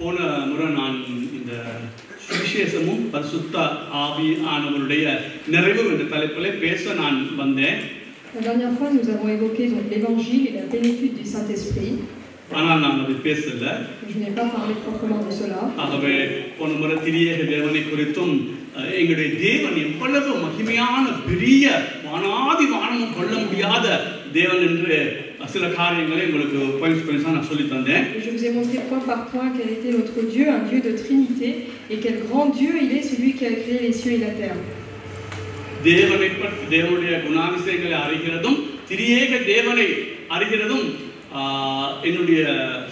போன முறை நான் இந்த சுவிசேஷமும் பரிசுத்த ஆவியானவருடைய நிறைவும் என்ற தலைப்பிலே பேச நான் வந்தேன். La dernière fois, nous avons évoqué donc l'évangile et la plénitude du Saint-Esprit. ஆனால் நான் அது பேசல. Je n'ai pas parlé proprement de cela. ஆகவே போன முறை திரியேக தேவனை குறித்தும் எங்களுடைய தேவன் எவ்வளவு மகிமையான பெரிய வானாதி வானமும் கொள்ள முடியாத தேவன் என்று சில காரியங்களை உங்களுக்கு பாயிண்ட்ஸா நான் சொல்லி தந்தேன். Je vous ai montré point par point quel était notre Dieu, un Dieu de Trinité, et quel grand Dieu il est, celui qui a créé les cieux et la terre. தேவனை பற்றி தேவனுடைய குணாதிசயங்களை அறிகிறதும் திரியேக தேவனை அறிகிறதும் என்னுடைய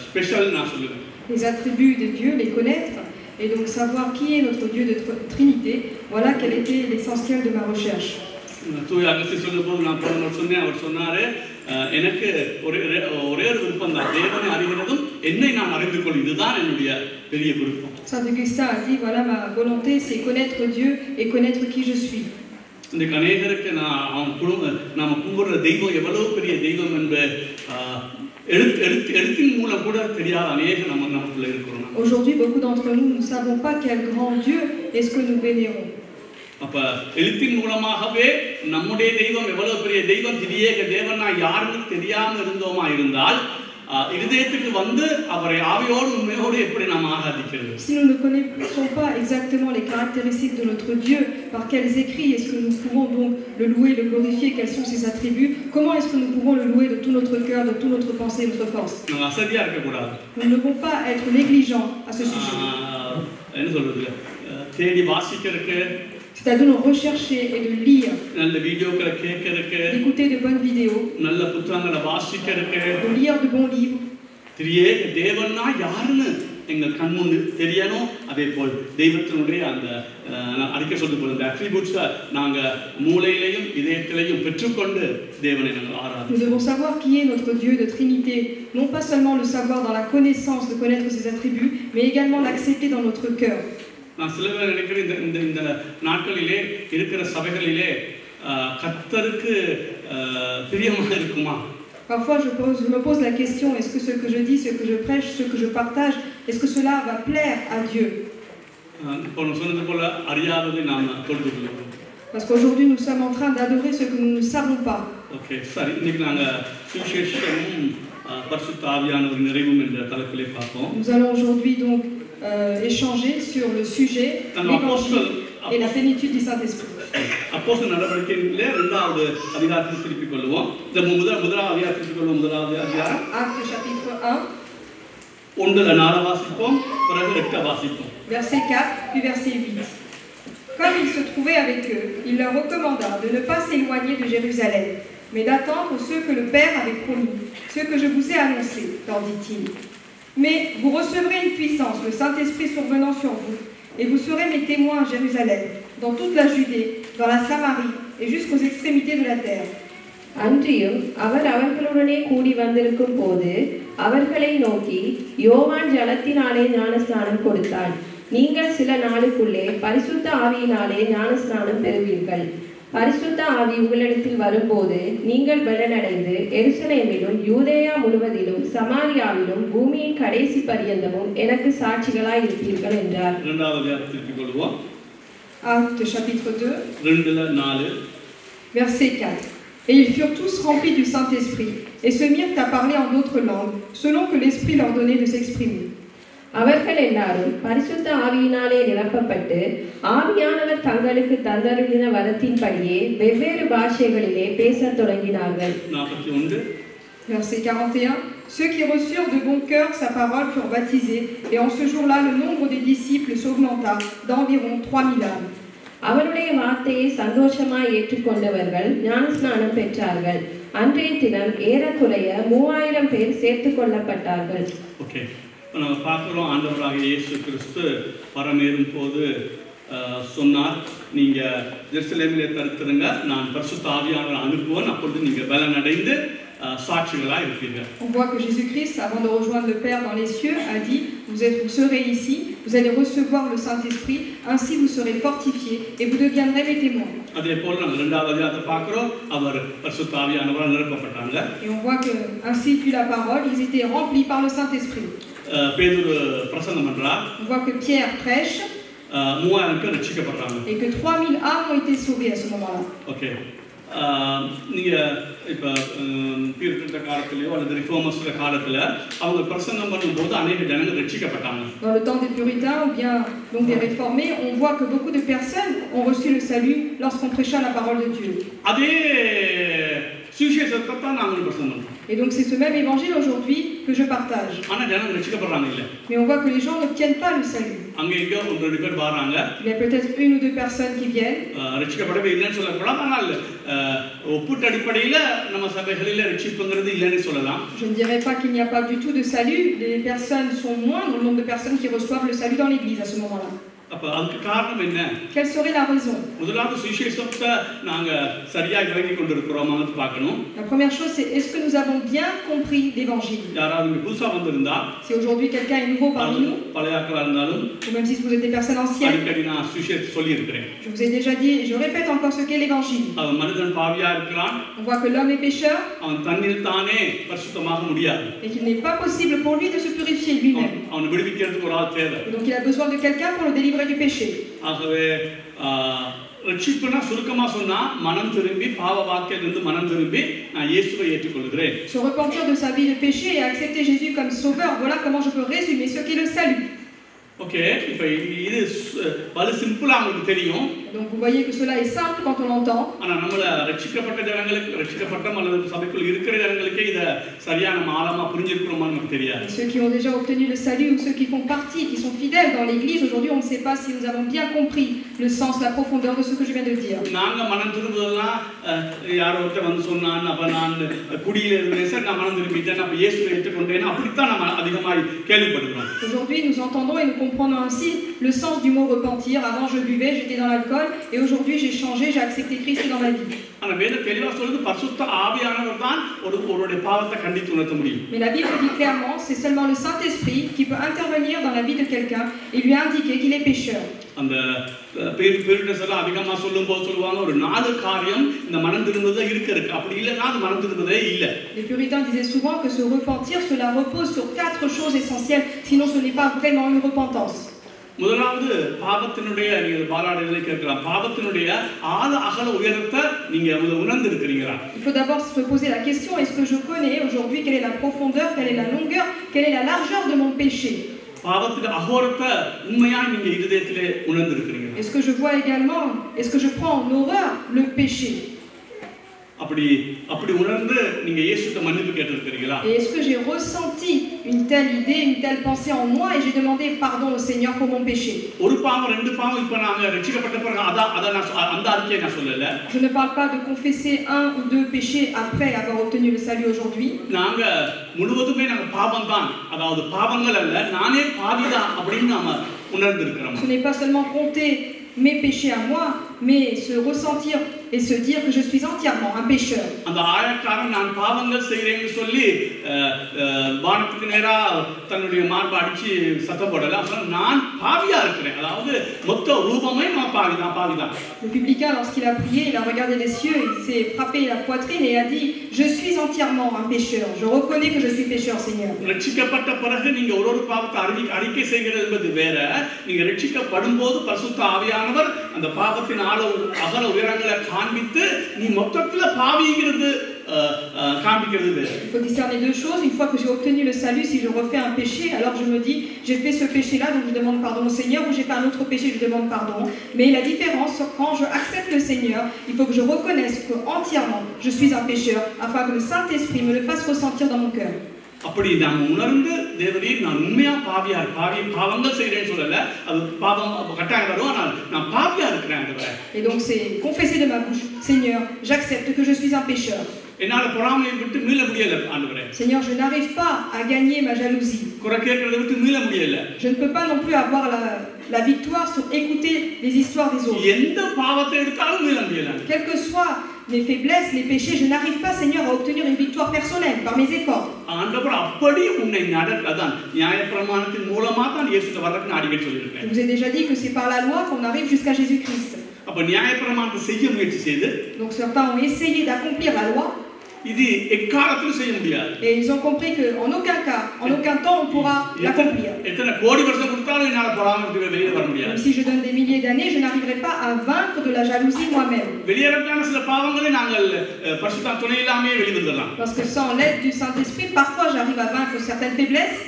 ஸ்பெஷல் நான் சொல்லுவேன். Les attributs de Dieu, les connaître, et donc savoir qui est notre Dieu de Trinité, voilà quel était l'essentiel de ma recherche. தூய அகஸ்தியர் சொல்லும்போது நான் போன சொன்னேன், அவர் சொன்னாரு எனக்கு ஒரே ஒரு விருப்பம் தான், தேவனை அறிகிறதும் என்னை நான் அறிந்து கொள், இதுதான் என்னுடைய பெரிய விருப்பம். Saint Augustin a dit voilà ma volonté c'est connaître Dieu et connaître qui je suis. இந்த அநேகருக்கு நாம கும்பிடுற தெய்வம் எவ்வளவு பெரிய தெய்வம் என்று எழுத்தின் மூலம் கூட தெரியாத அநேக நமக்குள்ள இருக்கிறோம். Aujourd'hui beaucoup d'entre nous ne savons pas quel grand Dieu est-ce que nous vénérons. அப்ப எழுத்தின் மூலமாகவே நம்முடைய தெய்வம் எவ்வளவு பெரிய தெய்வம் திரியேக தேவனா யாருன்னு தெரியாம இருந்தோமா இருந்தால் இதயத்துக்கு வந்து அவரை ஆவியோடு உண்மையோடு எப்படி நாம் ஆராதிக்கிறது? Si nous ne connaissons pas exactement les caractéristiques de notre Dieu, par quels écrits est-ce que nous pouvons donc le louer, le glorifier, quels sont ses attributs, comment est-ce que nous pouvons le louer de tout notre cœur, de toute notre pensée, de notre force? நாம் அசதியா இருக்க கூடாது. Nous ne devons pas être négligents à ce sujet. என்ன சொல்றது? தேடி வாசிக்கிறதுக்கு, c'est-à-dire de rechercher et de lire, d'écouter de bonnes vidéos, de lire de bons livres. திரியேக தேவன்னா யாருன்னு எங்கள் கண் முன் தெரியணும். அதே போல் தெய்வத்தினுடைய அந்த அறிக்கை சொல்லி போல இந்த அட்ரிபியூட்ஸை நாங்கள் மூளையிலையும் இதயத்திலையும் பெற்றுக்கொண்டு தேவனை நாங்கள் ஆராதிக்கிறோம். Nous devons savoir qui est notre Dieu de Trinité, non pas seulement le savoir dans la connaissance de connaître ses attributs, mais également l'accepter dans notre cœur. நான் சில பேர் நினைக்கிறேன் இந்த நாட்களிலே இருக்கிற சபைகளிலே கர்த்தருக்கு பிரியமாக இருக்குமா? Parfois je me pose la question, est-ce que ce que je dis, ce que je prêche, ce que je partage, est-ce que cela va plaire à Dieu? சொன்னது போல அறியாததை நாம் தொழுது கொள்கிறோம். Parce qu'aujourd'hui nous sommes en train d'adorer ce que nous ne savons pas. Okay, சரி. இன்னைக்கு நாங்க சுவிசேஷமும் பரிசுத்த ஆவியானவர் நிறைவும் என்ற தலைப்பிலே பார்ப்போம். Nous allons aujourd'hui donc échanger sur le sujet l'évangile et la plénitude du Saint-Esprit. அப்போஸ்தலர் நடவடிக்கைகளிலே இரண்டாவது அதிகாரத்தை திருப்பிக் கொள்வோம். இந்த முதலாவது அதிகாரத்தை திருப்பிக் கொள்வோம். முதலாவது அதிகாரம் Acte chapitre 1 ஒன்றுல 4 வாசிப்போம், பிறகு 8 வாசிப்போம். Verset 4 puis verset 8. Comme il se trouvait avec eux, il leur recommanda de ne pas s'éloigner de Jérusalem, mais d'attendre ce que le Père avait promis, ce que je vous ai annoncé, leur dit-il. Mais vous recevrez une puissance, le Saint-Esprit survenant sur vous, et vous serez mes témoins à Jérusalem, dans toute la Judée, dans la Samarie et jusqu'aux extrémités de la terre. அன்றியும் அவர் அவர்களுடனே கூடி வந்திருக்கும் போது அவர்களை நோக்கி, யோவான் ஜலத்தினாலே ஞானஸ்நானம் கொடுத்தான், நீங்கள் சில நாளுக்குள்ளே பரிசுத்த ஆவியினாலே ஞானஸ்நானம் பெறுவீர்கள். பரிசுத்த ஆவி உங்களிடத்தில் வரும்போது நீங்கள் பலனடைந்து எருசலேமிலும் யூதேயா முழுவதிலும் சமாரியாவிலும் பூமியின் கடைசி பரியந்தமும் எனக்கு சாட்சிகளாய் இருப்பீர்கள் என்றார். Acte chapitre 2 4 verset 4. Et ils furent tous remplis du Saint-Esprit et se mirent à parler en d'autres langues selon que l'Esprit leur donnait de s'exprimer. அவர்கள் எல்லாரும் பரிசுத்த ஆவியினாலே நிரப்பப்பட்டு ஆவியானவர் தங்களுக்கு தந்தருளின வரத்தின்படியே வெவ்வேறு பாஷைகளிலே பேசத் தொடங்கினார்கள். 41 Verset 41. Ceux qui reçurent de bon cœur sa parole furent baptisés, et en ce jour-là le nombre des disciples s'augmenta d'environ 3000 âmes. அவருடைய வார்த்தையை சந்தோஷமாய் ஏற்றுக்கொண்டவர்கள் ஞானஸ்நானம் பெற்றார்கள். அன்றைய தினம் ஏறக்குறைய 3000 பேர் சேர்த்துக் கொள்ளப்பட்டார்கள். ஓகே, நம்ம பார்க்குறோம், ஆண்டவராக இயேசு கிறிஸ்து பரமேறும் போது சொன்னார், நீங்கள் ஜெருசலேமிலே தரித்திருங்க, நான் பரிசுத்த ஆவியானவரை அனுப்புவேன், அப்பொழுது நீங்கள் பலனடைந்து சாட்சிகளாக இருப்பீங்க. On voit que Jésus-Christ, avant de rejoindre le Père dans les cieux, a dit, vous serez ici, vous allez recevoir le Saint-Esprit, ainsi vous serez fortifiés et vous deviendrez mes témoins. அதே போல நம்ம இரண்டாவது அதிகாரத்தை பார்க்கிறோம், அவர் பரிசுத்த ஆவியானவரால் நிரப்பப்பட்டாங்க. Et on voit que ainsi fut la parole, ils étaient remplis par le Saint-Esprit. பேதுரு பிரசங்கம் பண்றார். On voit que Pierre prêche 3000 பேர் ரட்சிக்கப்படுறாங்க. et que 3000 âmes ont été sauvées à ce moment-là. Okay, நீங்க இப்ப பீர்க்கிட்ட காலத்திலயோ அல்லது ரிஃபார்மர்ஸ்ல காலத்துல அவங்க பிரசங்கம் பண்ணும்போது அநேக ஜனங்கள் ரட்சிக்கப்பட்டாங்க. Dans le temps des puritains ou bien donc des réformés, on voit que beaucoup de personnes ont reçu le salut lorsqu'on prêcha la parole de Dieu. அதே சுவிசேஷத்தை தான் நாங்கள் பிரசங்கம் பண்றோம். Et donc c'est ce même évangile aujourd'hui que je partage. ஆனா ஜனங்கள் ரட்சிக்கப்படுறாங்க இல்ல. Mais on voit que les gens n'obtiennent pas le salut. அங்க எங்க ஒரு ரெண்டு பேர் வராங்க. Il y a peut-être une ou deux personnes qui viennent. ரட்சிக்கப்படவே இல்லைன்னு சொல்லக்கூடாது, ஆனால் ஒப்புட்ட அடிப்படையில நம்ம சபைகளில ரட்சிப்புங்கிறது இல்லைன்னு சொல்லலாம். Je ne dirais pas qu'il n'y a pas du tout de salut. Les personnes sont moindres, le nombre de personnes qui reçoivent le salut dans l'église à ce moment-là. அப்ப அதுக்கு காரணம் என்ன? Quelle serait la raison? முதலாவது சுவிசேஷத்தை நாங்க சரியா விளங்கி கொண்டிருக்கிறோமான்னு பார்க்கணும். La première chose, c'est est-ce que nous avons bien compris l'évangile? யாராவது புதுசா வந்திருந்தா, Si aujourd'hui quelqu'un est nouveau parmi nous, பழையாக்களா இருந்தாலும், ou même si vous êtes des personnes anciennes, அடிக்கடி நான் சுவிசேஷத்தை சொல்லி இருக்கிறேன். je vous ai déjà dit et je répète encore ce qu'est l'évangile. அவன் மனிதன் பாவியா இருக்கிறான். On voit que l'homme est pécheur அவன் தன்னில் தானே பரிசுத்தமாக முடியாது. et qu'il n'est pas possible pour lui de se purifier lui-même. அவனை விடுவிக்கிறதுக்கு ஒரு ஆள் தேவை. Et donc il a besoin de quelqu'un pour le délivrer du péché. ஆகவே ரட்சிப்புனா சுருக்கமா சொன்னா மனம் திரும்பி பாவ வாக்கியத்திலிருந்து மனம் திரும்பி நான் இயேசுவை ஏற்றுக்கொள்கிறேன். Se repentir de sa vie de péché et accepter Jésus comme sauveur, voilà comment je peux résumer ce qu'est le salut. Okay, இப்போ இது பல சிம்பிளா உங்களுக்கு தெரியும். Donc vous voyez que cela est simple quand on l'entend. ஆனா நம்மள ரட்சிக்கப்பட்ட ஜனங்களுக்கு, ரட்சிக்கப்பட்ட அல்லது சபைக்குள் இருக்கிற ஜனங்களுக்கே இத சரியான ஆழமா புரிஞ்சிருக்கிறோமான்னு நமக்கு தெரியாது. Ceux qui ont déjà obtenu le salut ou ceux qui font partie, qui sont fidèles dans l'église, aujourd'hui on ne sait pas si nous avons bien compris le sens, la profondeur de ce que je viens de dire. நாங்க மனம் திரும்புதெல்லாம் யாரோ ஒருத்தர் வந்து சொன்னான், அப்ப நான் குடியில இருந்தேன் சார், நான் மனம் திரும்பிட்டேன், அப்ப இயேசுவை ஏற்றுக்கொண்டேன், அப்படித்தான் நம்ம அதிகமாக கேள்விப்படுகிறோம். Aujourd'hui nous entendons et nous comprenons ainsi le sens du mot repentir. Avant je buvais, j'étais dans l'alcool et aujourd'hui j'ai changé, j'ai accepté Christ dans ma vie. ஆனா வேதம் தெளிவா சொல்லுது பரிசுத்த ஆவியானவர் தான் ஒருவருடைய பாவத்தை கண்டித்து உணர்த்த முடியும். Mais la Bible dit clairement, c'est seulement le Saint-Esprit qui peut intervenir dans la vie de quelqu'un et lui indiquer qu'il est pécheur. அந்த பெருட்டஸ் எல்லாம் அதிகமா சொல்லும்போது சொல்லுவாங்க ஒரு 4 காரியம் இந்த மனம் திரும்புதல இருக்கு. அப்படி இல்லைன்னா அது மனம் திரும்புதலே இல்ல. Les puritains disaient souvent que se repentir, cela repose sur 4 choses essentielles, sinon ce n'est pas vraiment une repentance. முதலாவது பாவத்தினுடைய, நீங்க பாலாடைகளை கேட்கலாம், பாவத்தினுடைய ஆழ அகல உயரத்தை நீங்க உணர்ந்து இருக்கிறீங்களா? Il faut d'abord se poser la question, est-ce que je connais aujourd'hui quelle est la profondeur, quelle est la longueur, quelle est la largeur de mon péché? பாவத்துக்கு அகோரத்தை உண்மையா நீங்க இதயத்திலே உணர்ந்து இருக்கிறீங்களா? Est-ce que je vois également, est-ce que je prends en horreur le péché? அப்படி உணர்ந்து நீங்க இயேசுவிட்ட மன்னிப்பு கேட்டிருக்கிறீங்களா? Et est-ce que j'ai ressenti une telle idée, une telle pensée en moi et j'ai demandé pardon au Seigneur pour mon péché? ஒரு பாவம் ரெண்டு பாவம் இப்ப நாங்க ரட்சிக்கப்பட்ட பிறகு அந்த அறிக்கையை நான் சொல்லல. Je ne parle pas de confesser un ou deux péchés après avoir obtenu le salut aujourd'hui. நாங்க முழுவதுமே நாங்க பாவம் தான், அதாவது பாவங்கள் அல்ல, நானே பாவிதான் அப்படின்னு நாம உணர்ந்து இருக்கிறோம். Ce n'est pas seulement compter mes péchés à moi, mais se ressentir et se dire que je suis entièrement un pécheur. அந்த ஆயக்காரன் நான் பாவங்கள் செய்கிறேன்னு சொல்லி வானத்துக்கு நேரா தன்னுடைய மார்பை அடிச்சு சத்தம் போடல, நான் பாவியா இருக்கிறேன், அதாவது மொத்த ரூபமே நான் பாவிதான். Le publicain, lorsqu'il a prié, il a regardé les cieux, il s'est frappé la poitrine et a dit, je suis entièrement un pécheur, je reconnais que je suis pécheur, Seigneur. ரட்சிக்கப்பட்ட பிறகு நீங்க ஒரு பாவத்தை அறிக்கை செய்கிறது என்பது வேற. நீங்க ரட்சிக்கப்படும் போது பரிசுத்த ஆவியானவர் அந்த பாவத்தின் அகல உயரங்களை காண்பித்து நீ மொத்தத்துல பாவிங்கிறது காண்பிக்கிறது வேற. Il faut discerner deux choses. Une fois que j'ai obtenu le salut, si je refais un péché, alors je me dis, j'ai fait ce péché-là, donc je demande pardon au Seigneur, ou j'ai fait un autre péché, je demande pardon. Mais la différence, quand je accepte le Seigneur, il faut que je reconnaisse que entièrement je suis un pécheur, afin que le Saint-Esprit me le fasse ressentir dans mon cœur. அப்படி நாம் உணர்ந்து தேவனே நான் உண்மையா பாவங்கள் செய்கிறேன்னு சொல்லல, அது பாவம் கட்டாயம் வரும், ஆனால் நான் பாவியா இருக்கிறேன். Et donc c'est confesser de ma bouche, Seigneur, j'accepte que je suis un pécheur. என்னால பொறாமையை விட்டு மீள முடியல ஆண்டவரே. Seigneur, je n'arrive pas à gagner ma jalousie. குறை கேட்கிறத விட்டு மீள முடியல. Je ne peux pas non plus avoir la victoire sur écouter les histoires des autres. எந்த பாவத்தை எடுத்தாலும் மீள முடியல. Quel que soit mes faiblesses, mes péchés, je n'arrive pas, Seigneur, à obtenir une victoire personnelle par mes efforts. ஆண்டவர் அப்படி உன்னை நடக்கதான் நியாயப்பிரமாணத்தின் மூலமா தான் இயேசுக்கு வரக்கு நான் அடிக்கடி சொல்லியிருக்கேன். Je vous ai déjà dit que c'est par la loi qu'on arrive jusqu'à Jésus-Christ. அப்ப நியாயப்பிரமாணத்தை செய்ய முயற்சி செய்து Donc certains ont essayé d'accomplir la loi. இது எக்காலத்திலும் செய்ய முடியாது. Et ils ont compris qu'en aucun cas, en aucun temps, on pourra l'accomplir. எத்தனை கோடி வருஷம் கொடுத்தாலும் என்னால பொறாமைக்கு வெளியே வர முடியாது. Même si je donne des milliers d'années, je n'arriverai pas à vaincre de la jalousie moi-même. வெளியேறக்கான சில பாவங்களை நாங்கள் பரிசுத்த துணை இல்லாமே வெளிவந்துடலாம். Parce que sans l'aide du Saint-Esprit, parfois j'arrive à vaincre certaines faiblesses.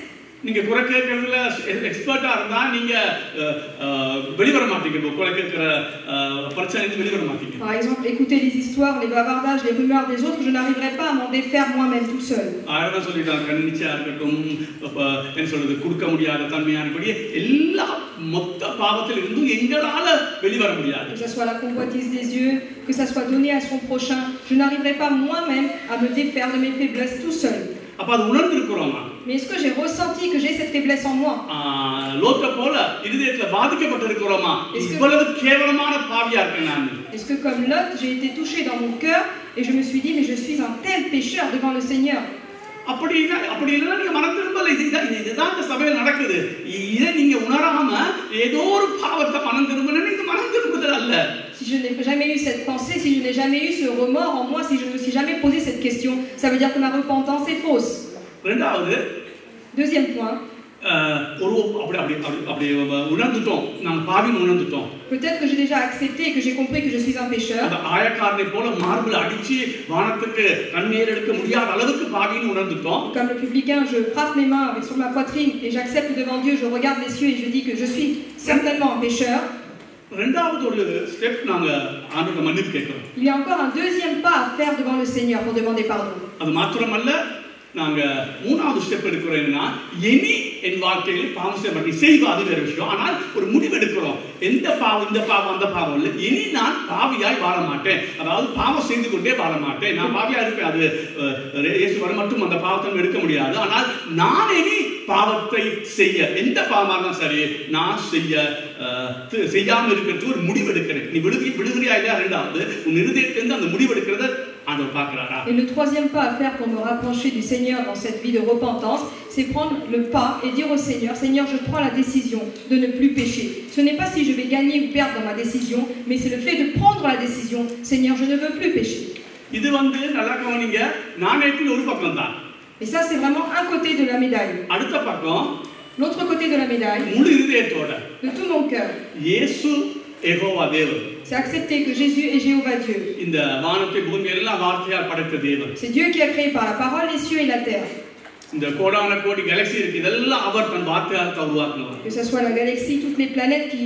நீங்க குறை கேட்கறதுல எக்ஸ்பர்ட்டா இருந்தா நீங்க வெளிவர மாட்டீங்க. குறை கேட்கிற பிரச்சனைக்கு வெளிவர மாட்டீங்க. Par exemple, écouter les histoires, les bavardages, les rumeurs des autres, je n'arriverai pas à m'en défaire moi-même tout seul. ஆயிரம் சொல்லிட்டாங்க கண்ணிச்சா இருக்கட்டும் என்ன சொல்றது கொடுக்க முடியாத தன்மையானபடி எல்லா மொத்த பாவத்தில் இருந்தும் எங்களால வெளிவர முடியாது. Que ce soit la convoitise des yeux, que ça soit donné à son prochain, je n'arriverai pas moi-même à me défaire de mes faiblesses tout seul. அப்ப அது உணர்ந்திருக்கிறோமா? Mais est-ce que j'ai ressenti que j'ai cette faiblesse en moi? லோத்த போல இதயத்துல பாதிக்கப்பட்டிருக்கிறோமா? இவ்வளவு கேவலமான பாவியா இருக்கேன் நான். Est-ce que comme Lot, j'ai été touché dans mon cœur et je me suis dit mais je suis un tel pécheur devant le Seigneur? அப்படி இல்லைன்னா நீங்க மனம் திரும்பல. இதுதான் இந்த சபையில் நடக்குது. இதை நீங்க உணராம ஏதோ ஒரு பாவத்தை மனம் திரும்பல நீங்க மனம் திரும்புதல் அல்ல. Si je n'ai jamais eu cette pensée, si je n'ai jamais eu ce remords en moi, si je ne me suis jamais posé cette question, ça veut dire que ma repentance est fausse. Deuxième point. Peut-être que j'ai déjà accepté et que j'ai compris que je suis un pécheur. Comme le publicain, je frappe mes mains sur ma poitrine et j'accepte devant Dieu, je regarde les cieux et je dis que je suis certainement un pécheur. Il y a encore un deuxième pas à faire devant le Seigneur pour demander pardon. நாங்க மூணாவது ஸ்டெப் எடுக்கிறோம்னா இனி என் வாழ்க்கையில் பாவம் செய்யப்பட்டு செய்வாது வேற விஷயம். ஆனால் ஒரு முடிவு எடுக்கிறோம். எந்த பாவம் இந்த பாவம் அந்த பாவம் இல்லை. இனி நான் பாவியாய் வாழ மாட்டேன். அதாவது பாவம் செய்து கொண்டே வாழ மாட்டேன். நான் பாவியா இருப்பேன். அது இயேசு வர மட்டும் அந்த பாவத்தை எடுக்க முடியாது. ஆனால் நான் இனி பாவத்தை செய்ய எந்த பாவமாக இருந்தாலும் சரி நான் செய்யாமல் இருக்கிறது ஒரு முடிவு எடுக்கிறேன். நீ விடுதலையா இல்லையா? ரெண்டாவது உன் இருதயத்திலிருந்து அந்த முடிவு எடுக்கிறத Et le troisième pas à faire pour me rapprocher du Seigneur dans cette vie de repentance, c'est prendre le pas et dire au Seigneur, Seigneur, je prends la décision de ne plus pécher. Ce n'est pas si je vais gagner ou perdre dans ma décision, mais c'est le fait de prendre la décision, Seigneur, je ne veux plus pécher. Et ça, c'est vraiment un côté de la médaille. L'autre côté de la médaille, de tout mon cœur, c'est accepter que Jésus est Jéhovah Dieu. C'est Dieu qui a créé par la parole les cieux et la terre. Que ce soit la galaxie, toutes les planètes qui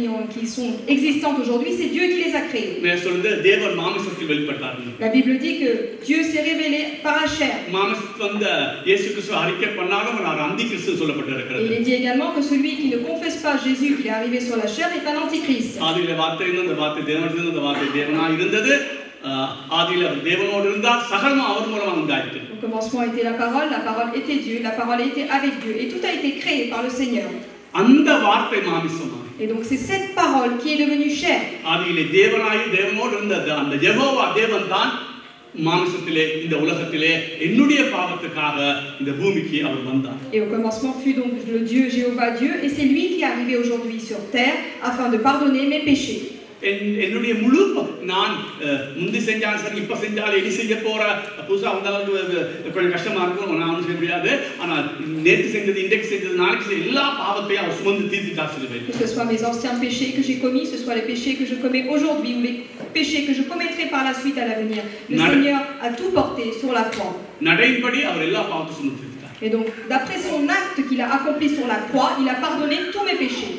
sont existantes aujourd'hui, c'est Dieu qui les a créées. La Bible dit que Dieu s'est révélé par la chair. Et il est dit également que celui qui ne confesse pas Jésus qui est arrivé sur la chair est un antichrist. Au commencement était la parole était Dieu, la parole était avec Dieu et tout a été créé par le Seigneur. Et donc c'est cette parole qui est devenue chair. Et au commencement fut donc le Dieu Jéhovah Dieu et c'est lui qui est arrivé aujourd'hui sur terre afin de pardonner mes péchés. என்னுடைய முழு நான் முந்தி செஞ்சாலும் சரி இப்ப செஞ்சாலும் இனி செய்ய போற புதுசா வந்தாலும் கொஞ்சம் கஷ்டமா இருக்கும். நான் ஒன்றும் செய்ய முடியாது. ஆனால் நேற்று செஞ்சது இன்றைக்கு செஞ்சது நாளைக்கு செய்ய எல்லா பாவத்தையும் அவர் சுமந்து தீர்த்துட்டார் சிலுவையில். Que ce soit mes anciens péchés que j'ai commis, ce soit les péchés que je commets aujourd'hui ou les péchés que je commettrai par la suite à l'avenir, le Seigneur a tout porté sur la croix. நடையின்படி அவர் எல்லா பாவத்தையும் சுமந்து தீர்த்தார். Et donc d'après son acte qu'il a accompli sur la croix, il a pardonné tous mes péchés.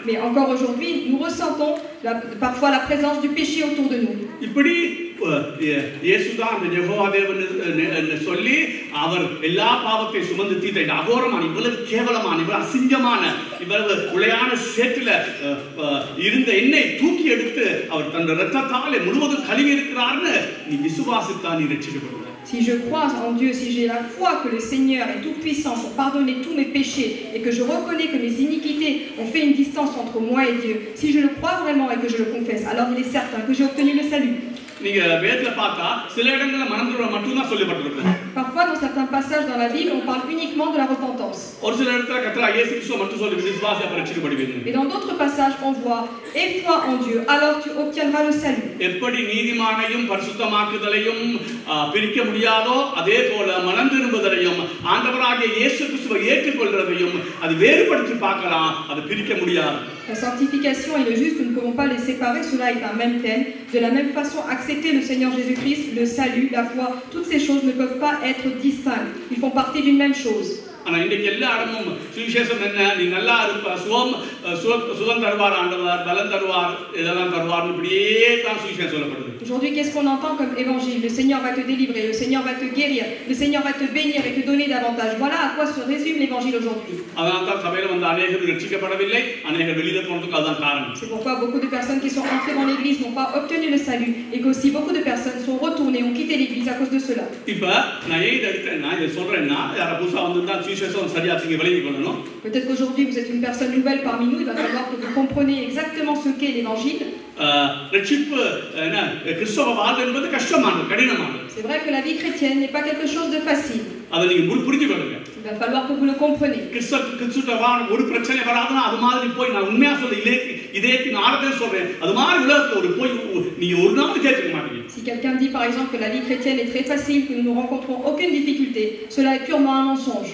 Mais encore aujourd'hui, nous ressentons parfois la présence du péché autour de nous. Si je crois en Dieu, si j'ai la foi que le Seigneur est tout puissant pour pardonner tous mes péchés et que je reconnais que mes iniquités ont fait une distance entre moi et Dieu, si je le crois vraiment et que je le confesse, alors il est certain que j'ai obtenu le salut. நீங்க வேதத்துல பார்த்தா சில இடங்கள்ல மனம் திரும்ப மட்டும் தான் சொல்லப்பட்டிருக்கு. Parfois dans certains passages dans la Bible, on parle uniquement de la repentance. ஒரு சில இடத்துல கர்த்தர் இயேசு கிறிஸ்துவை மட்டும் சொல்லி விசுவாசியா பரீட்சிக்கப்படுவீங்க. Et dans d'autres passages, on voit aie foi en Dieu, alors tu obtiendras le salut. எப்படி நீதிமானையும் பரிசுத்தமாக்குதலையும் பிரிக்க முடியாதோ அதே போல மனம் திரும்புதலையும் ஆண்டவராகிய இயேசு கிறிஸ்துவை ஏற்றுக்கொள்றதையும் அது வேறுபடுத்தி பார்க்கலாம், அது பிரிக்க முடியாது. La sanctification et le juste, nous ne pouvons pas les séparer, cela est un même thème. De la même façon, accepter le Seigneur Jésus-Christ, le salut, la foi, toutes ces choses ne peuvent pas être distinctes. Ils font partie d'une même chose. ஆனா இன்னைக்கு எல்லா இடமும் சுவிசேஷம் என்ன, நீ நல்லா இருப்ப, சுகம் தருவார் ஆண்டவர், பலம் தருவார், இதெல்லாம் தருவார், இப்படியே தான் சுவிசேஷம் சொல்லப்படுது. Aujourd'hui, qu'est-ce qu'on entend comme évangile? Le Seigneur va te délivrer, le Seigneur va te guérir, le Seigneur va te bénir et te donner davantage. Voilà à quoi se résume l'évangile aujourd'hui. C'est pourquoi beaucoup de personnes qui sont entrées dans l'église n'ont pas obtenu le salut et qu'aussi beaucoup de personnes sont retournées, ont quitté l'église à cause de cela. Peut-être qu'aujourd'hui vous êtes une personne nouvelle parmi nous, il va falloir que vous compreniez exactement ce qu'est l'évangile. C'est vrai que la vie chrétienne n'est pas quelque chose de facile. Il va falloir que vous le compreniez. Si quelqu'un dit par exemple que la vie chrétienne est très facile, que nous ne rencontrons aucune difficulté, cela est purement un mensonge.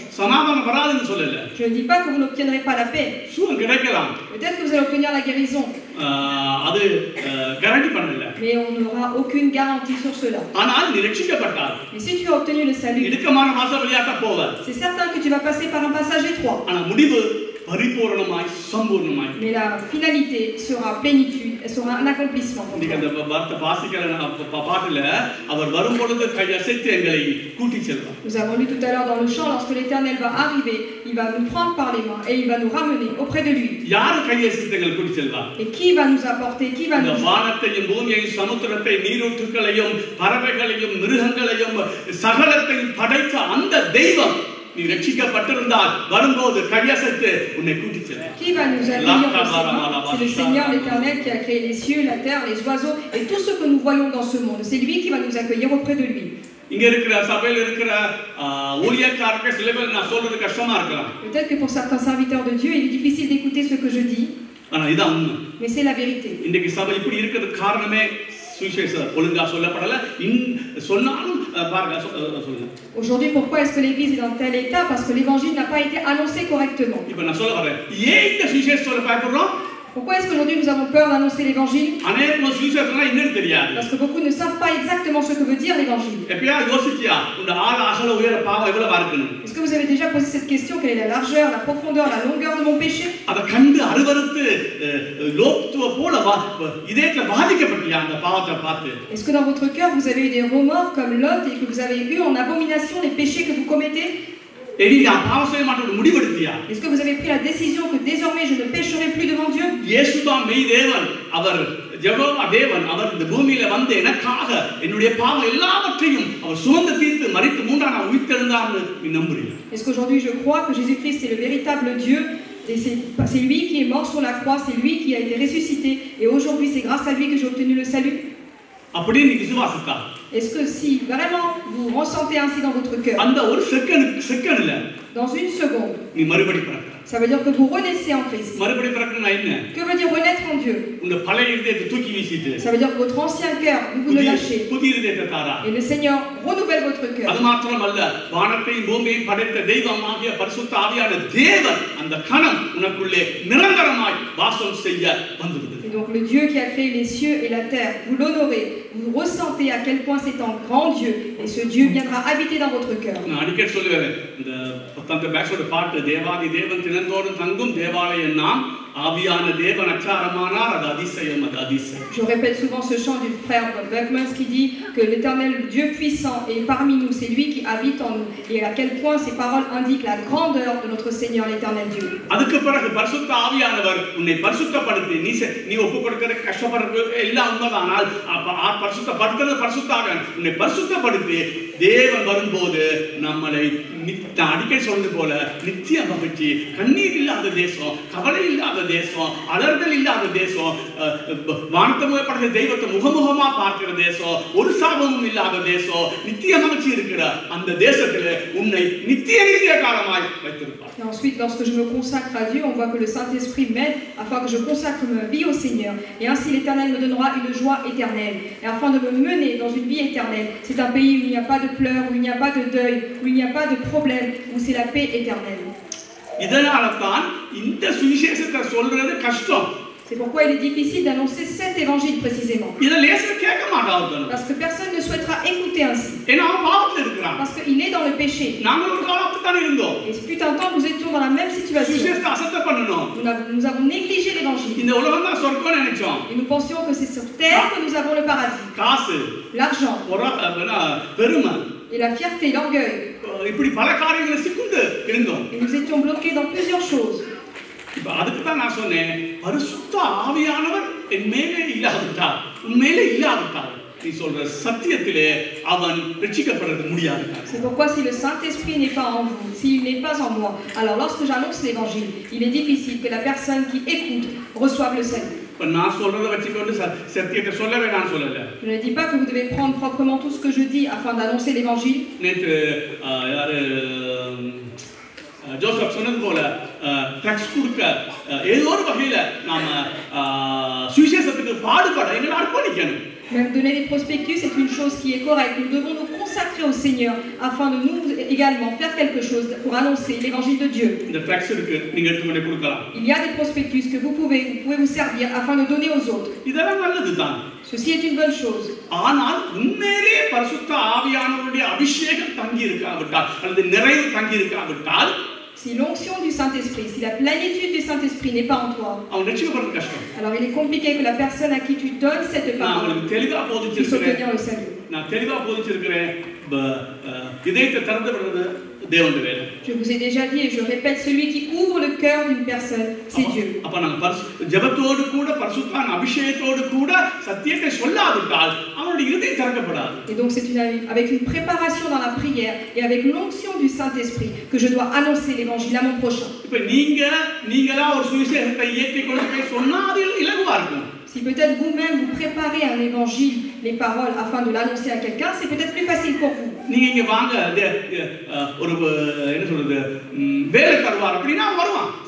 Je ne dis pas que vous n'obtiendrez pas la paix. Peut-être que vous allez obtenir la guérison. Mais on n'aura aucune garantie sur cela. Mais si tu as obtenu le salut, c'est certain que tu vas passer par un passage étroit. Mais la finalité sera plénitude, elle sera un accomplissement. Nous avons lu tout à l'heure dans le chant, lorsque l'Éternel va arriver, il va nous prendre par les mains et il va nous ramener auprès de lui. Et qui va nous apporter, qui va nous Qui va nous accueillir dans ses mains? C'est le Seigneur l'Éternel qui a créé les cieux, la terre, les oiseaux et tout ce que nous voyons dans ce monde. C'est lui qui va nous accueillir auprès de lui. Peut-être que pour certains serviteurs de Dieu, il est difficile d'écouter ce que je dis. Mais c'est la vérité. Aujourd'hui, pourquoi est-ce que l'Église est dans tel état? Parce que l'évangile n'a pas été annoncé correctement. Pourquoi est-ce qu'aujourd'hui nous avons peur d'annoncer l'évangile? Parce que beaucoup ne savent pas exactement ce que veut dire l'évangile. Est-ce que vous avez déjà posé cette question? Quelle est la largeur, la profondeur, la longueur de mon péché? Est-ce que dans votre cœur vous avez eu des remords comme Lot et que vous avez eu en abomination les péchés que vous commettez? Est-ce que vous avez pris la décision que désormais je ne pécherai plus devant Dieu? Est-ce qu'aujourd'hui je crois que Jésus-Christ est le véritable Dieu? C'est lui qui est mort sur la croix, c'est lui qui a été ressuscité et aujourd'hui c'est grâce à lui que j'ai obtenu le salut? Est-ce que si vraiment vous ressentez ainsi dans votre cœur, dans une seconde, ça veut dire que vous renaissez en Christ? Que veut dire renaître en Dieu? Ça veut dire que votre ancien cœur, vous le lâchez. Et le Seigneur renouvelle votre cœur. Et donc le Dieu qui a créé les cieux et la terre, vous l'honorez, vous ressentez à quel point c'est un grand Dieu et ce Dieu viendra habiter dans votre cœur. ஆவியான தேவன் அச்சாரமானார் அது அதிசயம் அது அதிசயம். Je répète souvent ce chant du frère Beckmans qui dit que l'éternel Dieu puissant est parmi nous, c'est lui qui habite en nous. Et à quel point ces paroles indiquent la grandeur de notre Seigneur l'éternel Dieu. அதுக்கு பிறகு பரிசுத்த ஆவியானவர் உன்னை பரிசுத்தப்படுத்தி நீ ஒப்புக்கொடுக்கிற கஷ்டப்படுறது எல்லாம் உண்மைதானால் பரிசுத்தாக உன்னை பரிசுத்தப்படுத்தி தேவன் வரும்போது நம்மளை அடிக்கடி சொல்றது போல நித்திய மகிழ்ச்சி, கண்ணீர் இல்லாத தேசம், கவலை இல்லாத தேசம், அலறுதல் இல்லாத தேசம், வானத்தமுகப்படுத்த தெய்வத்தை முகமுகமா பார்க்கிற தேசம், ஒரு சாபமும் இல்லாத தேசம், நித்திய மகிழ்ச்சி இருக்கிற அந்த தேசத்துல உன்னை நித்திய நித்திய காலமாய் வைத்திருப்பார். Et ensuite, lorsque je me consacre à Dieu, on voit que le Saint-Esprit m'aide afin que je consacre ma vie au Seigneur. Et ainsi l'Éternel me donnera une joie éternelle. Et afin de me mener dans une vie éternelle, c'est un pays où il n'y a pas de pleurs, où il n'y a pas de deuil, où il n'y a pas de problème, où c'est la paix éternelle. C'est pourquoi il est difficile d'annoncer cet évangile précisément. Parce que personne ne souhaitera écouter ainsi. Parce qu'il est dans le péché. Et fut un temps, nous étions dans la même situation. Nous avons négligé l'évangile. Et nous pensions que c'est sur terre que nous avons le paradis. L'argent. Et la fierté, l'orgueil. Et nous étions bloqués dans plusieurs choses. அதுக்கு தான் நான் சொன்னேன், பரிசுத்த ஆவியானவர் என் மேலே இல்லாவிட்டால், உன் மேலே இல்லாவிட்டால் நீ சொல்ற சத்தியத்திலே அவன் ரட்சிக்கப்படுறது முடியாது. C'est pourquoi si le Saint-Esprit n'est pas en vous, s'il n'est pas en moi, alors lorsque j'annonce l'évangile, il est difficile que la personne qui écoute reçoive le salut. நான் சொல்றத வச்சுக்கிட்டு சத்தியத்தை சொல்லவே நான் சொல்லல. Je ne dis pas que vous devez prendre proprement tout ce que je dis afin d'annoncer l'évangile. நேற்று யாரு ஜோசப் சொன்னது போல ட்ரக்ஸ் கொடுக்க ஏதோ ஒரு வகையில நாம சுவிசேஷத்துக்கு பாடுபட எங்களை அர்ப்பணிக்கணும். Même donner des prospectus, c'est une chose qui est correcte. Nous devons nous consacrer au Seigneur afin de nous également faire quelque chose pour annoncer l'évangile de Dieu. Il y a des prospectus que vous pouvez vous servir afin de donner aux autres. Ceci est une bonne chose. Si l'onction du Saint-Esprit, si la plénitude du Saint-Esprit n'est pas en toi, alors il est compliqué que la personne à qui tu donnes cette parole puisse obtenir le salut. Je vous ai déjà dit et je répète, celui qui ouvre le cœur d'une personne, c'est Dieu. Et donc c'est avec une préparation dans la prière et avec l'onction du Saint-Esprit que je dois annoncer l'évangile à mon prochain. Si peut-être vous-même vous préparez un évangile, les paroles, afin de l'annoncer à quelqu'un, c'est peut-être plus facile pour vous.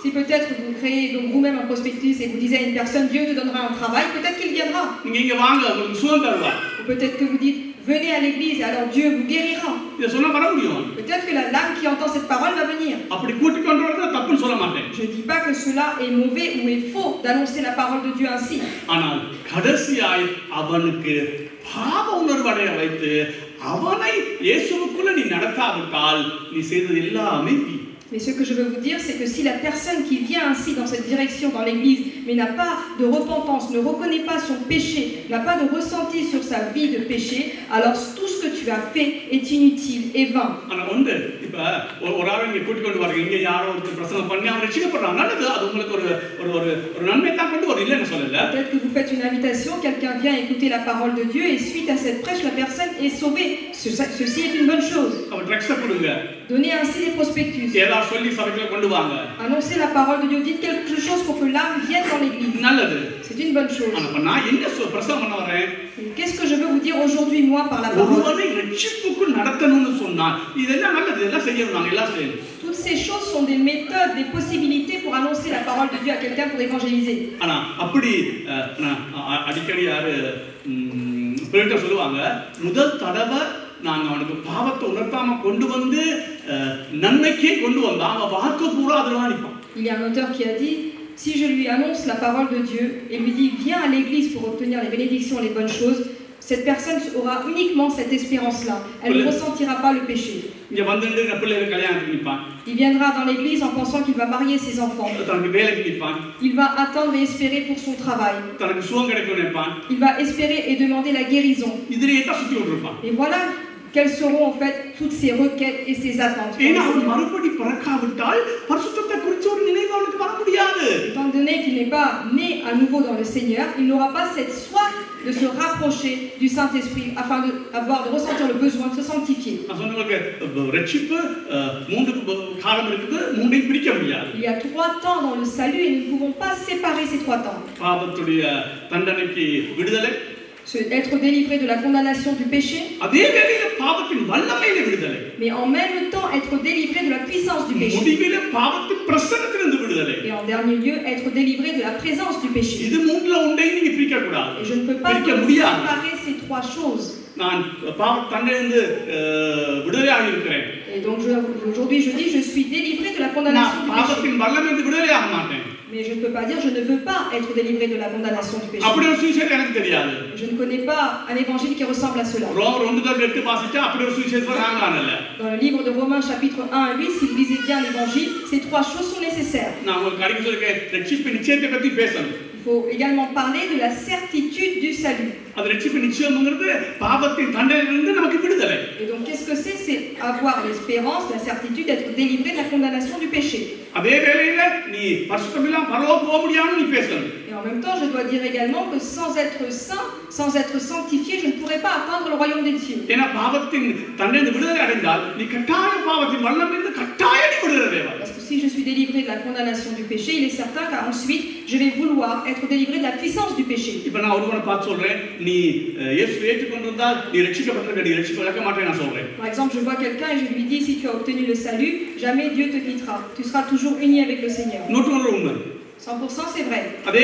Si peut-être vous créez donc vous-même un prospectus et vous disiez à une personne, Dieu te donnera un travail, peut-être qu'il viendra. Ou peut-être que vous dites, venez à l'église et alors Dieu vous guérira. Peut-être que l'âme qui entend cette parole va venir. Je ne dis pas que cela est mauvais ou est faux d'annoncer la parole de Dieu ainsi. Mais ce que je veux vous dire, c'est que si la personne qui vient ainsi dans cette direction dans l'église, mais n'a pas de repentance, ne reconnaît pas son péché, n'a pas de ressenti sur sa vie de péché, alors tout ce que tu as fait est inutile et vain. Peut-être que vous faites une invitation, quelqu'un vient écouter la parole de Dieu et suite à cette prêche, la personne est sauvée. Ceci est une bonne chose. Donnez ainsi des prospectus. Annoncez la parole de Dieu, dites quelque chose pour que l'âme vienne dans l'église. C'est une bonne chose. Qu'est-ce que je veux vous dire aujourd'hui, moi, par la parole? Toutes ces choses sont des méthodes, des possibilités pour annoncer la parole de Dieu à quelqu'un pour évangéliser. நாங்கள் அவனுக்கு பாவத்தை உணர்த்தாம கொண்டு வந்து நன்மைக்கே கொண்டு வந்தா அவன் வாழ்க்கை பூரா அதெல்லாம் நிற்பான். Il y a un auteur qui a dit, si je lui annonce la parole de Dieu et lui dis viens à l'église pour obtenir les bénédictions et les bonnes choses, cette personne aura uniquement cette espérance-là. Elle ne ressentira pas le péché. இங்க வந்து பிள்ளைகள் கல்யாணத்துக்கு நிற்பான். Il viendra dans l'église en pensant qu'il va marier ses enfants. தனக்கு வேலைக்கு நிற்பான். Il va attendre et espérer pour son travail. தனக்கு சுகம் கிடைக்கும் நினைப்பான். Il va espérer et demander la guérison. இதிலேயே தான் சுத்தி கொண்டிருப்பான். Et voilà quelles seront en fait toutes ces requêtes et ces attentes. ஏன்னா அவன் மறுபடி பிறக்காவிட்டால் பரிசுத்தத்தை குறித்து ஒரு நினைவு அவனுக்கு வர முடியாது. Étant donné qu'il n'est pas né à nouveau dans le Seigneur, il n'aura pas cette soif de se rapprocher du Saint-Esprit afin de ressentir le besoin de se sanctifier. நான் சொன்னவங்க ரட்சிப்பு மூன்று காலம் இருக்குது, மூன்றையும் பிரிக்க முடியாது. Il y a 3 temps dans le salut et nous ne pouvons pas séparer ces 3 temps. பாவத்துடைய தண்டனைக்கு விடுதலை, être délivré de la condamnation du péché, அதே வேளையில பாவத்தின் வல்லமையில விடுதலை, mais en même temps être délivré de la puissance du péché. முடிவில பாவத்தின் பிரசன்னத்திலிருந்து விடுதலை. Et en dernier lieu être délivré de la présence du péché. இது மூன்றுல ஒன்றையும் நீங்க பிரிக்க கூடாது. Et je ne peux pas séparer ces 3 choses. நான் பாவ தண்டனையிலிருந்து விடுதலையாக இருக்கிறேன். Et donc aujourd'hui je dis je suis délivré de la condamnation du péché. பாவத்தின் வல்லமையிலிருந்து விடுதலையாக மாட்டேன். Mais je ne peux pas dire je ne veux pas être délivré de la condamnation du péché. அப்படி ஒரு சுவிசேஷம் எனக்கு தெரியாது. Je ne connais pas un évangile qui ressemble à cela. ரோமர் 1:8 வாசிச்சா அப்படி ஒரு சுவிசேஷம் நாங்களானல்ல. Dans le livre de Romains chapitre 1 à 8, si vous lisez bien l'évangile, ces 3 choses sont nécessaires. நான் உங்களுக்கு அடிக்கடி சொல்றேன் ரட்சிப்பு நிச்சயத்தை பத்தி பேசணும். Il faut également parler de la certitude du salut. அது ரட்சிப்பு நிச்சயம்ங்கிறது பாவத்தின் தண்டனையிலிருந்து நமக்கு விடுதலை. Et donc qu'est-ce que c'est avoir l'espérance, la certitude d'être délivré de la condamnation du péché. அதே வேளையில நீ பரிசுத்தமில்லாம பரலோகம் போக முடியாதுன்னு நீ பேசணும். Et en même temps, je dois dire également que sans être saint, sans être sanctifié, je ne pourrais pas atteindre le royaume des cieux. ஏன்னா பாவத்தின் தண்டனையிலிருந்து விடுதலை அடைந்தால் நீ கட்டாய பாவத்தின் வல்லமையிலிருந்து கட்டாயம் விடுதலை அடைவாய். Parce que si je suis délivré de la condamnation du péché, il est certain qu'ensuite je vais vouloir être délivré de la puissance du péché. இப்போ நான் ஒருவனை பார்த்து சொல்றேன் நீ இயேசுவை ஏற்றுக்கொண்டிருந்தால் நீ ரட்சிக்கப்பட்டிருக்க, நீ ரட்சிப்பு இழக்க மாட்டேன்னு நான் சொல்றேன். Par exemple, je vois quelqu'un et je lui dis si tu as obtenu le salut, jamais Dieu te quittera. Tu seras toujours uni avec le Seigneur. 100% உண்மை. 100% c'est vrai. அதே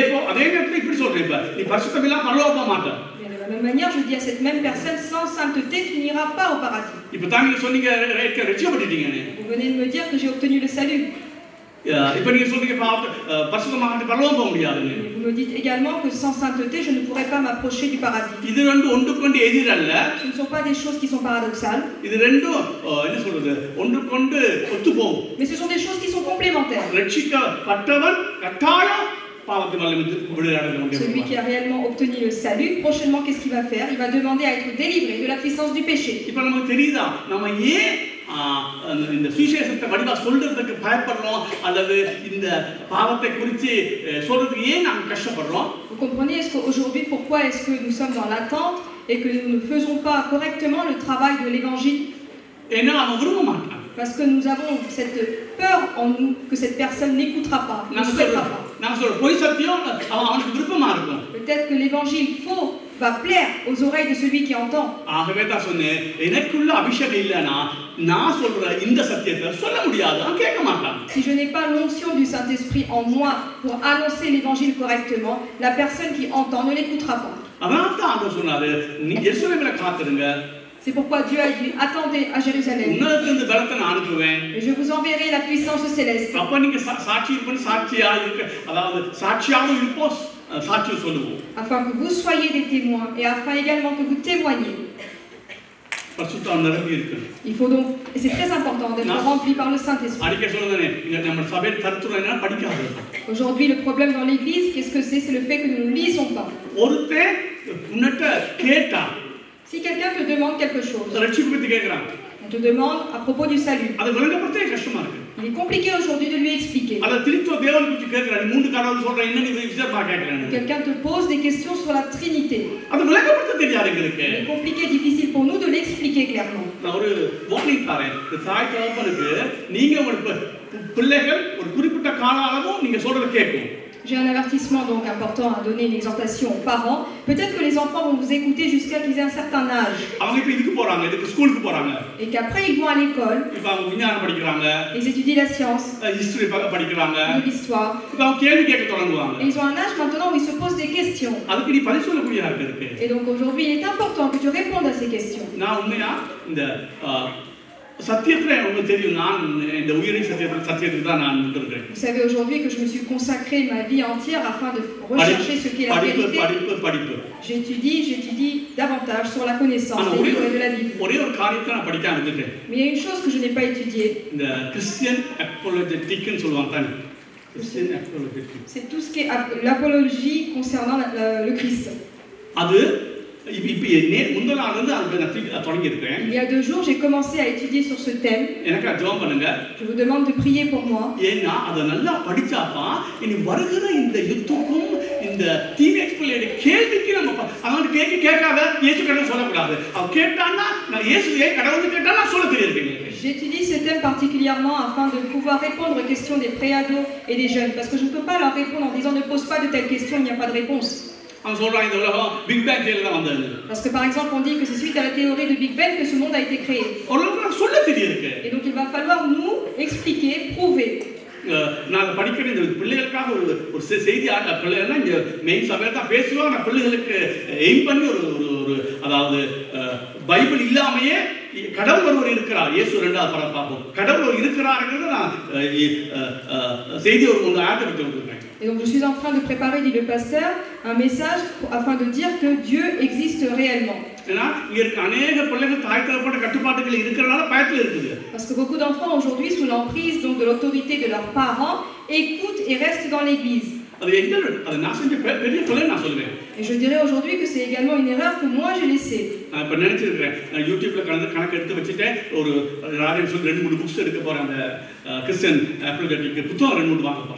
நேரத்துல இப்படி சொல்றேன் இப்ப நீ பரிசுத்தமில்லாம பரலோகம் போக மாட்ட. Mais de la même manière, je dis à cette même personne sans sainteté, tu n'iras pas au paradis. இப்போ தான் நீங்க சொன்னீங்க ரட்சிக்கப்பட்டீங்கன்னு. Vous venez de me dire que j'ai obtenu le salut. இப்போ நீங்க சொல்றீங்க பரிசுத்தமாக பரலோகம் போக முடியாதுன்னு. Vous me dites également que sans sainteté, je ne pourrais pas m'approcher du paradis. இது ரெண்டும் ஒன்றுக்கொண்டு எதிரல்ல. Ce ne sont pas des choses qui sont paradoxales. இது ரெண்டும் என்ன சொல்றது ஒன்றுக்கொண்டு ஒத்து போகும். Mais ce sont des choses qui sont complémentaires. ரட்சிக்கப்பட்டவன் கட்டாயம் பாவத்தின் வல்லமையிலிருந்து விடுதலை அடைய முடியும். Celui qui a réellement obtenu le salut, prochainement qu'est-ce qu'il va faire? Il va demander à être délivré de la puissance du péché. இப்போ நமக்கு தெரியுதா நம்ம ஏன் இந்த சுவிசேஷத்தை வடிவா சொல்றதுக்கு பயப்படுறோம் அல்லது இந்த பாவத்தை குறித்து சொல்றதுக்கு ஏன் நாம் கஷ்டப்படுறோம்? Vous comprenez aujourd'hui pourquoi est-ce que nous sommes dans l'attente et que nous ne faisons pas correctement le travail de l'évangile? ஏன்னா அவன் விரும்ப மாட்டான். Parce que nous avons cette peur en nous que cette personne n'écoutera pas, ne souhaitera pas. நான் சொல்ற பொய் சத்தியம் அவனுக்கு விருப்பமா இருக்கும். Peut-être que l'évangile faux va plaire aux oreilles de celui qui entend. ஆகவே தான் சொன்னேன் எனக்குள்ள அபிஷேகம் இல்லனா நான் சொல்ற இந்த சத்தியத்தை சொல்ல முடியாது, அவன் கேட்க மாட்டான். Si je n'ai pas l'onction du Saint-Esprit en moi pour annoncer l'évangile correctement, la personne qui entend ne l'écoutera pas. அதான் தான் ஆண்டவர் சொன்னாரு நீ எருசலேமில காத்துருங்க. C'est pourquoi Dieu a dit attendez à Jérusalem. உன்னதத்திலிருந்து பலத்தை நான் அனுப்புவேன். Et je vous enverrai la puissance céleste. அப்ப நீங்க சாட்சி இருப்பீங்க, சாட்சியா இருக்க அதாவது சாட்சியாவும் இருப்போம், சாட்சி சொல்லுவோம். Afin que vous soyez des témoins et afin également que vous témoigniez. பரிசுத்தம் நிரம்பி இருக்கு. Il faut donc, et c'est très important d'être rempli par le Saint-Esprit. அடிக்க சொல்றேனே இங்க நம்ம சபையில் தரத்துறோம் என்ன படிக்காது. Aujourd'hui le problème dans l'église, qu'est-ce que c'est? C'est le fait que nous ne lisons pas. ஒருத்தன் உன்னட்ட கேட்டா Si quelqu'un te demande quelque chose, ரட்சிப்பு பத்தி கேக்குறான். on te demande à propos du salut. அது விளங்கப்படுத்தவே கஷ்டமா இருக்கு. Il est compliqué aujourd'hui de lui expliquer. அத திருத்தோ தேவனை பத்தி கேக்குறான். நீ மூணு கடவுள் சொல்ற என்ன நீ விசாரமா கேக்குறான். Quelqu'un te pose des questions sur la Trinité. அது விளங்கப்படுத்த தெரியாது உங்களுக்கு. Il est compliqué, difficile pour nous de l'expliquer clairement. நான் ஒரு வார்னிங் தரேன். இந்த தாய் தகப்பனுக்கு நீங்க உங்க பிள்ளைகள் ஒரு குறிப்பிட்ட கால அளவும் நீங்க சொல்றத கேட்கும். J'ai un avertissement donc important à donner, une exhortation aux parents. Peut-être que les enfants vont vous écouter jusqu'à qu'ils aient un certain âge. அவங்க இப்ப இதுக்கு போறாங்க, இதுக்கு ஸ்கூலுக்கு போறாங்க. Et qu'après ils vont à l'école. இப்ப அவங்க விஞ்ஞானம் படிக்கறாங்க. Ils étudient la science. History படிக்கறாங்க. L'histoire. இப்ப அவங்க கேள்வி கேட்க தொடங்குவாங்க. Et ils ont un âge maintenant où ils se posent des questions. அதுக்கு நீ பதில் சொல்லக்கூடிய ஆளு இருக்கு. Et donc aujourd'hui, il est important que tu répondes à ces questions. நான் உண்மையா இந்த சத்தியத்தில் உங்களுக்கு தெரியும், நான் இந்த உயிரை சத்தியத்துக்கு தான் நான் இருக்கிறேன். Vous savez aujourd'hui que je me suis consacré ma vie entière afin de rechercher ce qu'est la vérité. படிப்பு J'étudie davantage sur la connaissance des livres et de la Bible. ஒரே ஒரு காரியத்தை நான் படிக்காம இருந்துட்டேன். Mais il y a une chose que je n'ai pas étudiée. இந்த கிறிஸ்டியன் அப்போலஜெட்டிக்னு சொல்லுவாங்க தானே. கிறிஸ்டியன் அப்போலஜெட்டிக். C'est tout ce qui est l'apologie concernant le Christ. அது முந்தின நாள் வந்து அது தொடங்கி இருக்கேன். Il y a 2 jours, j'ai commencé à étudier sur ce thème. எனக்கு ஜெபம் பண்ணுங்க. Je vous demande de prier pour moi. ஏன்னா அத நல்லா படிச்சாதான் இனி வருகிற இந்த யுத்தமும் இந்த டீனேஜ் பிள்ளையோட கேள்விக்கு நம்ம அவங்க கேட்காத இயேசு கடவுள் சொல்லக்கூடாது. அவ கேட்டான்னா நான் இயேசுவே கடவுள் கேட்டா நான் சொல்ல தெரியும். J'étudie ce thème particulièrement afin de pouvoir répondre aux questions des préados et des jeunes, parce que je ne peux pas leur répondre en disant ne pose pas de telles questions, il n'y a pas de réponse. Parce que par exemple on dit que c'est suite à la théorie de Big Bang que ce monde a été créé. Et donc il va falloir nous expliquer, prouver. நான் படிக்கிற இந்த பிள்ளைகளுக்காக ஒரு செய்தி பிள்ளைகள்னா இங்க மெயின் சபையில தான் பேசுவோம். நான் பிள்ளைகளுக்கு எய்ம் பண்ணி ஒரு அதாவது பைபிள் இல்லாமையே கடவுள் ஒருவர் இருக்கிறார். இயேசு 2வது பார்ப்போம். கடவுள் ஒருவர் இருக்கிறார்ங்கிறது நான் செய்தி ஒரு ஆயத்தை பற்றி கொடுக்குறேன். Et donc je suis en train de préparer, dit le pasteur, un message afin de dire que Dieu existe réellement. Parce que beaucoup d'enfants aujourd'hui sous l'emprise donc de l'autorité de leurs parents écoutent et restent dans l'église. Et je dirais aujourd'hui que c'est également une erreur que moi j'ai laissée.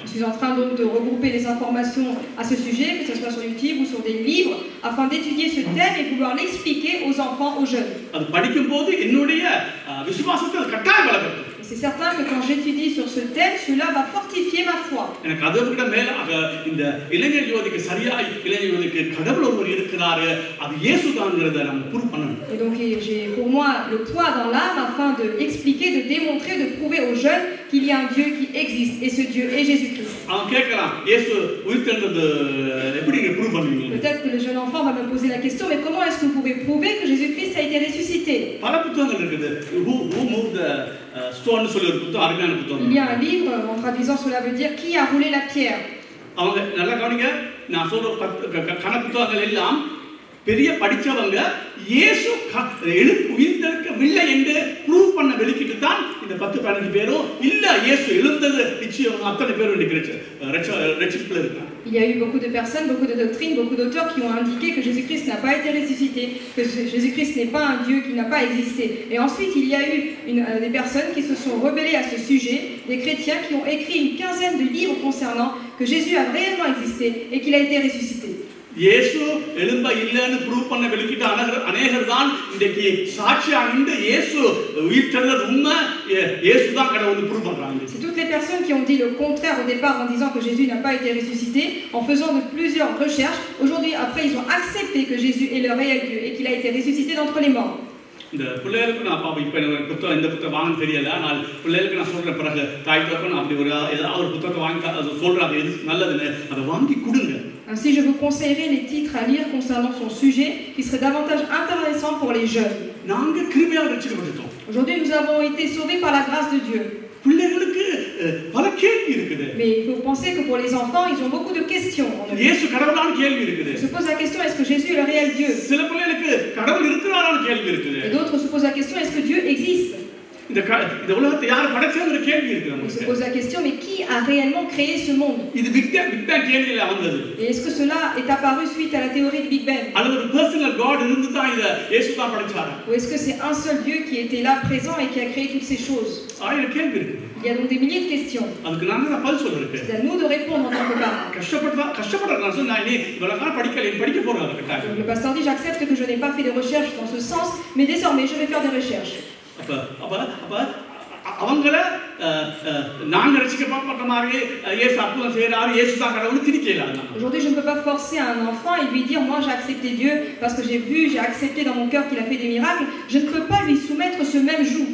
Je suis en train donc de regrouper des informations à ce sujet, que ce soit sur YouTube ou sur des livres, afin d'étudier ce thème et pouvoir l'expliquer aux enfants, aux jeunes. C'est certain que quand j'étudie sur ce thème, cela va fortifier ma foi. Et donc j'ai pour moi le poids dans l'âme afin d'expliquer, de démontrer, de prouver aux jeunes qu'il y a un Dieu qui existe et ce Dieu est Jésus-Christ. Peut-être que le jeune enfant va me poser la question, mais comment est-ce que vous pouvez prouver que Jésus-Christ a été ressuscité? Il y a un livre, en traduisant cela veut dire qui a roulé la pierre. பெரிய படிச்சவங்க இயேசு உயிர்த்தெழுக்கவில்லை என்று ப்ரூவ் பண்ண வெளிக்கிட்டு தான் இந்த 10-15 பேரும் இல்ல இயேசு எழுந்தது நிச்சயம் அத்தனை பேரும் ரட்சிப்புல இருக்காங்க. Il y a eu beaucoup de personnes, beaucoup de doctrines, beaucoup d'auteurs qui ont indiqué que Jésus-Christ n'a pas été ressuscité, que Jésus-Christ n'est pas un Dieu, qu'il n'a pas existé. Et ensuite, il y a eu des personnes qui se sont rebellées à ce sujet, des chrétiens qui ont écrit une quinzaine de livres concernant que Jésus a réellement existé et qu'il a été ressuscité. இயேசு எழும்ப இல்லன்னு ப்ரூவ் பண்ண வெளிக்கிட்ட அநேகர் தான் இன்னைக்கு சாட்சியா நின்று இயேசு உயிர்த்தெழுந்தது உண்மை, இயேசு தான் கடவுள்னு ப்ரூவ் பண்றாங்க. C'est toutes les personnes qui ont dit le contraire au départ en disant que Jésus n'a pas été ressuscité, en faisant de plusieurs recherches, aujourd'hui après ils ont accepté que Jésus est le réel Dieu et qu'il a été ressuscité d'entre les morts. இந்த பிள்ளைகளுக்கு நான் பாப்பா இப்ப புத்தகம் இந்த புத்தகம் வாங்க தெரியல, ஆனால் பிள்ளைகளுக்கு நான் சொல்ற பிறகு தாய் தகப்பன் அப்படி ஏதாவது ஒரு புத்தகத்தை வாங்கி சொல்றாங்க எது நல்லதுன்னு அதை வாங்கி கொடுங்க. Ainsi, je vous conseillerais les titres à lire concernant son sujet qui seraient davantage intéressants pour les jeunes. Aujourd'hui, nous avons été sauvés par la grâce de Dieu. Mais il faut penser que pour les enfants, ils ont beaucoup de questions. Ils se posent la question, est-ce que Jésus est le réel Dieu? Et d'autres se posent la question, est-ce que Dieu existe? Il se pose la question, mais qui a réellement créé ce monde? Et est-ce que cela est apparu suite à la théorie de Big Bang? Ou est-ce que c'est un seul Dieu qui était là présent et qui a créé toutes ces choses? Il y a donc des milliers de questions. C'est à nous de répondre en tant que parents. Le pasteur dit, j'accepte que je n'ai pas fait de recherches dans ce sens, mais désormais je vais faire des recherches. Aujourd'hui, je ne peux pas forcer un enfant et lui dire, moi j'ai accepté Dieu parce que j'ai accepté dans mon cœur qu'il a fait des miracles. Je ne peux pas lui soumettre ce même joug.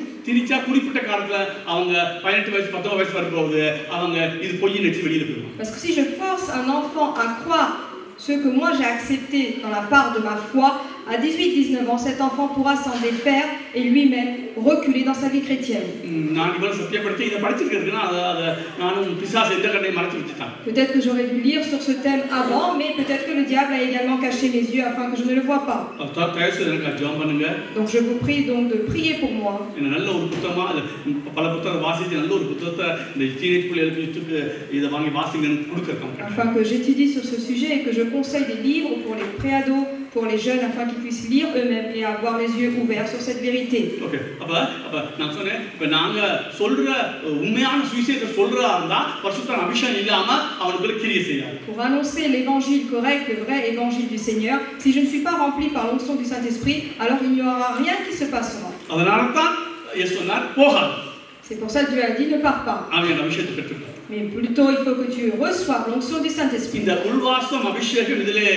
Parce que si je force un enfant à croire ce que moi j'ai accepté dans la part de ma foi, à 18-19 ans, cet enfant pourra s'en défaire et lui-même reculer dans sa vie chrétienne. நான் இவ்வளவு சத்தியப்படுத்தி இதை படிச்சிருக்கிறதுனா அதை நானும் பிசாசு எந்த கண்ணையும் மறைச்சு வச்சுட்டான். Peut-être que j'aurais dû lire sur ce thème avant, mais peut-être que le diable a également caché mes yeux afin que je ne le vois pas. ஜெபம் பண்ணுங்க. Donc je vous prie donc de prier pour moi. என்ன நல்ல ஒரு புத்தகமா பல புத்தகம் வாசிச்சு நல்ல ஒரு புத்தகத்தை இந்த டீனேஜ் பிள்ளைகளுக்கு இதை வாங்கி வாசிங்கன்னு கொடுக்கறோம். Afin que j'étudie sur ce sujet et que je conseille des livres pour les préados, pour les jeunes, afin qu'ils puissent lire eux-mêmes et avoir les yeux ouverts sur cette vérité. Okay. அப்ப நான் சொன்னேன் இப்ப நாங்க சொல்ற உண்மையான சுவிசேஷத்தை சொல்றதா இருந்தா பரிசுத்த அபிஷேகம் இல்லாம அவனுக்கு கிரியை செய்யாது. Pour annoncer l'évangile correct, le vrai évangile du Seigneur, si je ne suis pas rempli par l'onction du Saint-Esprit, alors il n'y aura rien qui se passera. அதனால தான் இயேசு சொன்னார் போகாத. C'est pour ça que Dieu a dit ne pars pas. ஆவியான அபிஷேகத்தை பெற்றுக்கோ. Mais plutôt il faut que tu reçoives l'onction du Saint-Esprit. இந்த உள்வாசம் அபிஷேகம் இதிலே